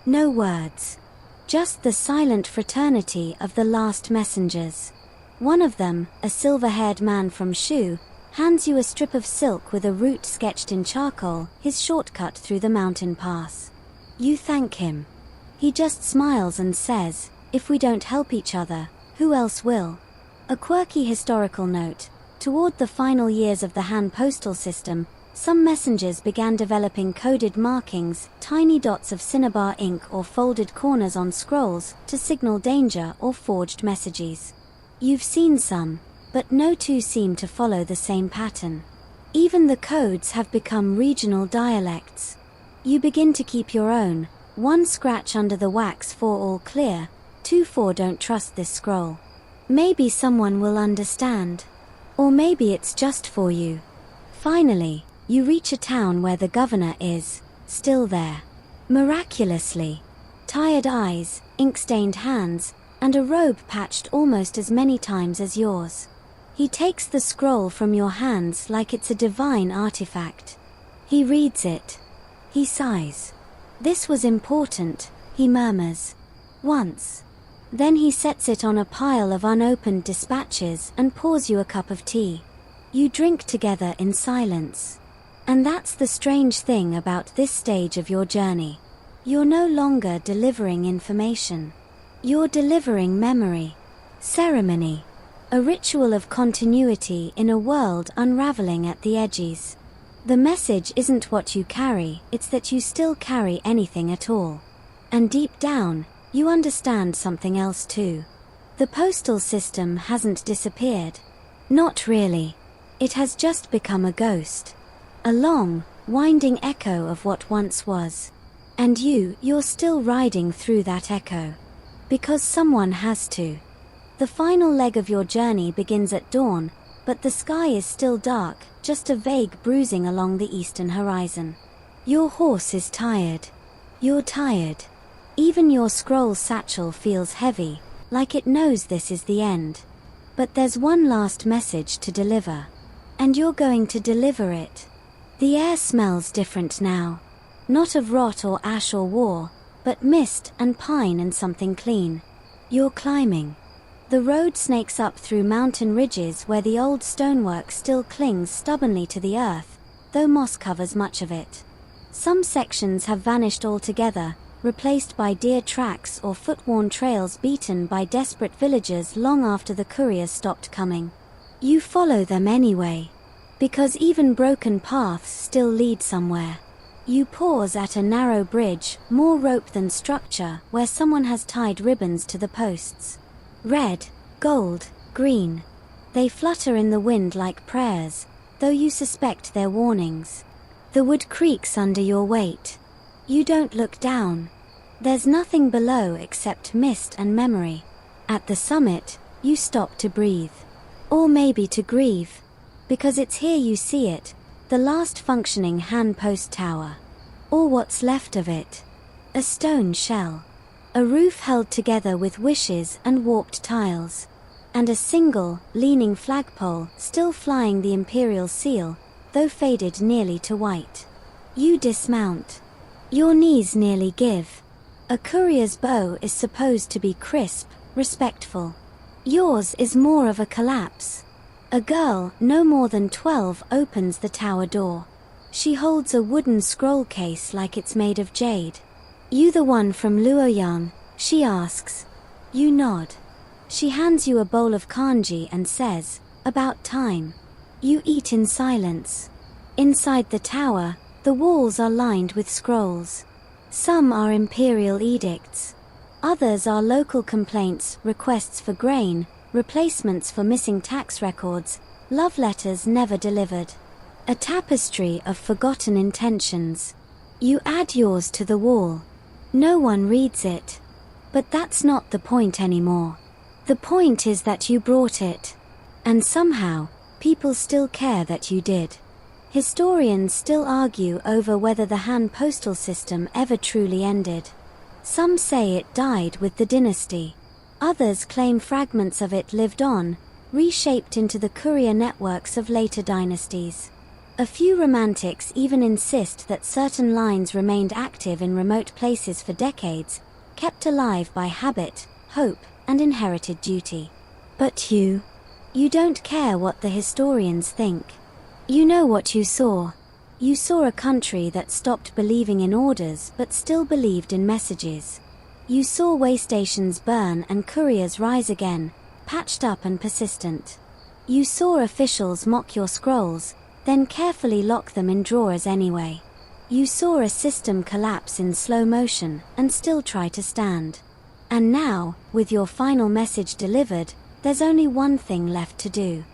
No words. Just the silent fraternity of the last messengers. One of them, a silver-haired man from Shu, hands you a strip of silk with a route sketched in charcoal, his shortcut through the mountain pass. You thank him. He just smiles and says, "If we don't help each other, who else will?" A quirky historical note. Toward the final years of the Han postal system, some messengers began developing coded markings, tiny dots of cinnabar ink or folded corners on scrolls, to signal danger or forged messages. You've seen some, but no two seem to follow the same pattern. Even the codes have become regional dialects. You begin to keep your own, 1 scratch under the wax for all clear, 2 for don't trust this scroll. Maybe someone will understand. Or maybe it's just for you. Finally, you reach a town where the governor is still there. Miraculously. Tired eyes, ink-stained hands, and a robe patched almost as many times as yours. He takes the scroll from your hands like it's a divine artifact. He reads it. He sighs. "This was important," he murmurs. "Once." Then he sets it on a pile of unopened dispatches and pours you a cup of tea. You drink together in silence. And that's the strange thing about this stage of your journey. You're no longer delivering information. You're delivering memory, ceremony, a ritual of continuity in a world unraveling at the edges. The message isn't what you carry, it's that you still carry anything at all. And deep down, you understand something else too. The postal system hasn't disappeared. Not really. It has just become a ghost. A long, winding echo of what once was. And you're still riding through that echo. Because someone has to. The final leg of your journey begins at dawn, but the sky is still dark, just a vague bruising along the eastern horizon. Your horse is tired. You're tired. Even your scroll satchel feels heavy, like it knows this is the end. But there's one last message to deliver. And you're going to deliver it. The air smells different now. Not of rot or ash or war, but mist and pine and something clean. You're climbing. The road snakes up through mountain ridges where the old stonework still clings stubbornly to the earth, though moss covers much of it. Some sections have vanished altogether, replaced by deer tracks or foot-worn trails beaten by desperate villagers long after the couriers stopped coming. You follow them anyway, because even broken paths still lead somewhere. You pause at a narrow bridge, more rope than structure, where someone has tied ribbons to the posts. Red, gold, green. They flutter in the wind like prayers, though you suspect they're warnings. The wood creaks under your weight. You don't look down. There's nothing below except mist and memory. At the summit, you stop to breathe. Or maybe to grieve. Because it's here you see it, the last functioning Han Post tower. Or what's left of it. A stone shell. A roof held together with wishes and warped tiles. And a single, leaning flagpole still flying the imperial seal, though faded nearly to white. You dismount. Your knees nearly give. A courier's bow is supposed to be crisp, respectful. Yours is more of a collapse. A girl, no more than 12, opens the tower door. She holds a wooden scroll case like it's made of jade. "You the one from Luoyang?" she asks. You nod. She hands you a bowl of kanji and says, "About time." You eat in silence. Inside the tower, the walls are lined with scrolls. Some are imperial edicts. Others are local complaints, requests for grain, replacements for missing tax records, love letters never delivered. A tapestry of forgotten intentions. You add yours to the wall. No one reads it. But that's not the point anymore. The point is that you brought it. And somehow, people still care that you did. Historians still argue over whether the Han postal system ever truly ended. Some say it died with the dynasty. Others claim fragments of it lived on, reshaped into the courier networks of later dynasties. A few romantics even insist that certain lines remained active in remote places for decades, kept alive by habit, hope, and inherited duty. But you don't care what the historians think. You know what you saw. You saw a country that stopped believing in orders but still believed in messages. You saw waystations burn and couriers rise again, patched up and persistent. You saw officials mock your scrolls, then carefully lock them in drawers anyway. You saw a system collapse in slow motion and still try to stand. And now, with your final message delivered, there's only one thing left to do.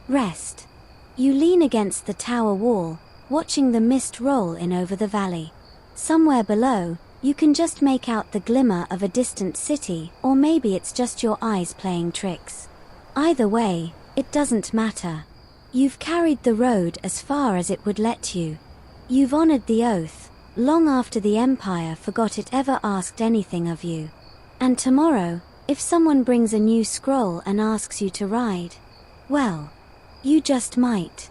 Rest. You lean against the tower wall, watching the mist roll in over the valley. Somewhere below, you can just make out the glimmer of a distant city, or maybe it's just your eyes playing tricks. Either way, it doesn't matter. You've carried the road as far as it would let you. You've honored the oath, long after the Empire forgot it ever asked anything of you. And tomorrow, If someone brings a new scroll and asks you to ride, well, you just might.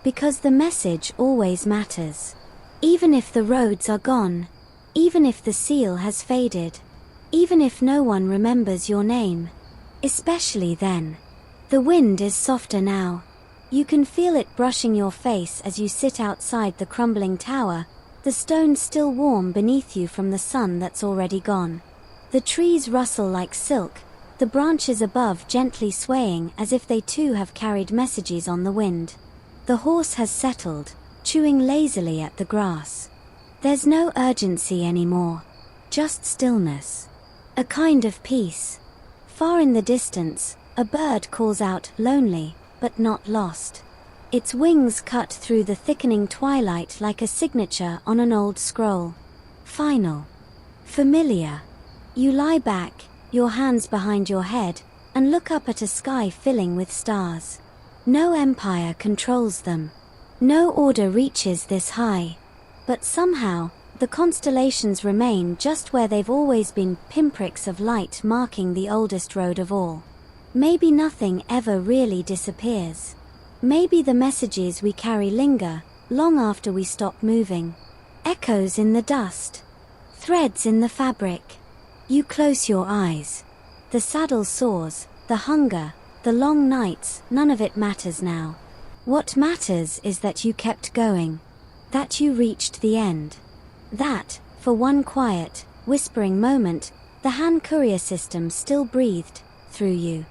Because the message always matters. Even if the roads are gone, even if the seal has faded, even if no one remembers your name. Especially then. The wind is softer now. You can feel it brushing your face as you sit outside the crumbling tower, the stones still warm beneath you from the sun that's already gone. The trees rustle like silk, the branches above gently swaying as if they too have carried messages on the wind. The horse has settled, chewing lazily at the grass. There's no urgency anymore, just stillness. A kind of peace. Far in the distance, a bird calls out, lonely, but not lost. Its wings cut through the thickening twilight like a signature on an old scroll. Final. Familiar. You lie back, your hands behind your head, and look up at a sky filling with stars. No empire controls them. No order reaches this high. But somehow, the constellations remain just where they've always been, pinpricks of light marking the oldest road of all. Maybe nothing ever really disappears. Maybe the messages we carry linger, long after we stop moving. Echoes in the dust. Threads in the fabric. You close your eyes. The saddle soars, the hunger, the long nights, none of it matters now. What matters is that you kept going. That you reached the end. That, for one quiet, whispering moment, the Han courier system still breathed through you.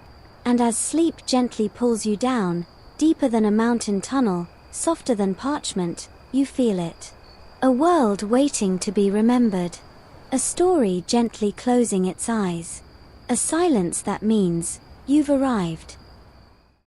And as sleep gently pulls you down, deeper than a mountain tunnel, softer than parchment, you feel it. A world waiting to be remembered. A story gently closing its eyes. A silence that means, you've arrived.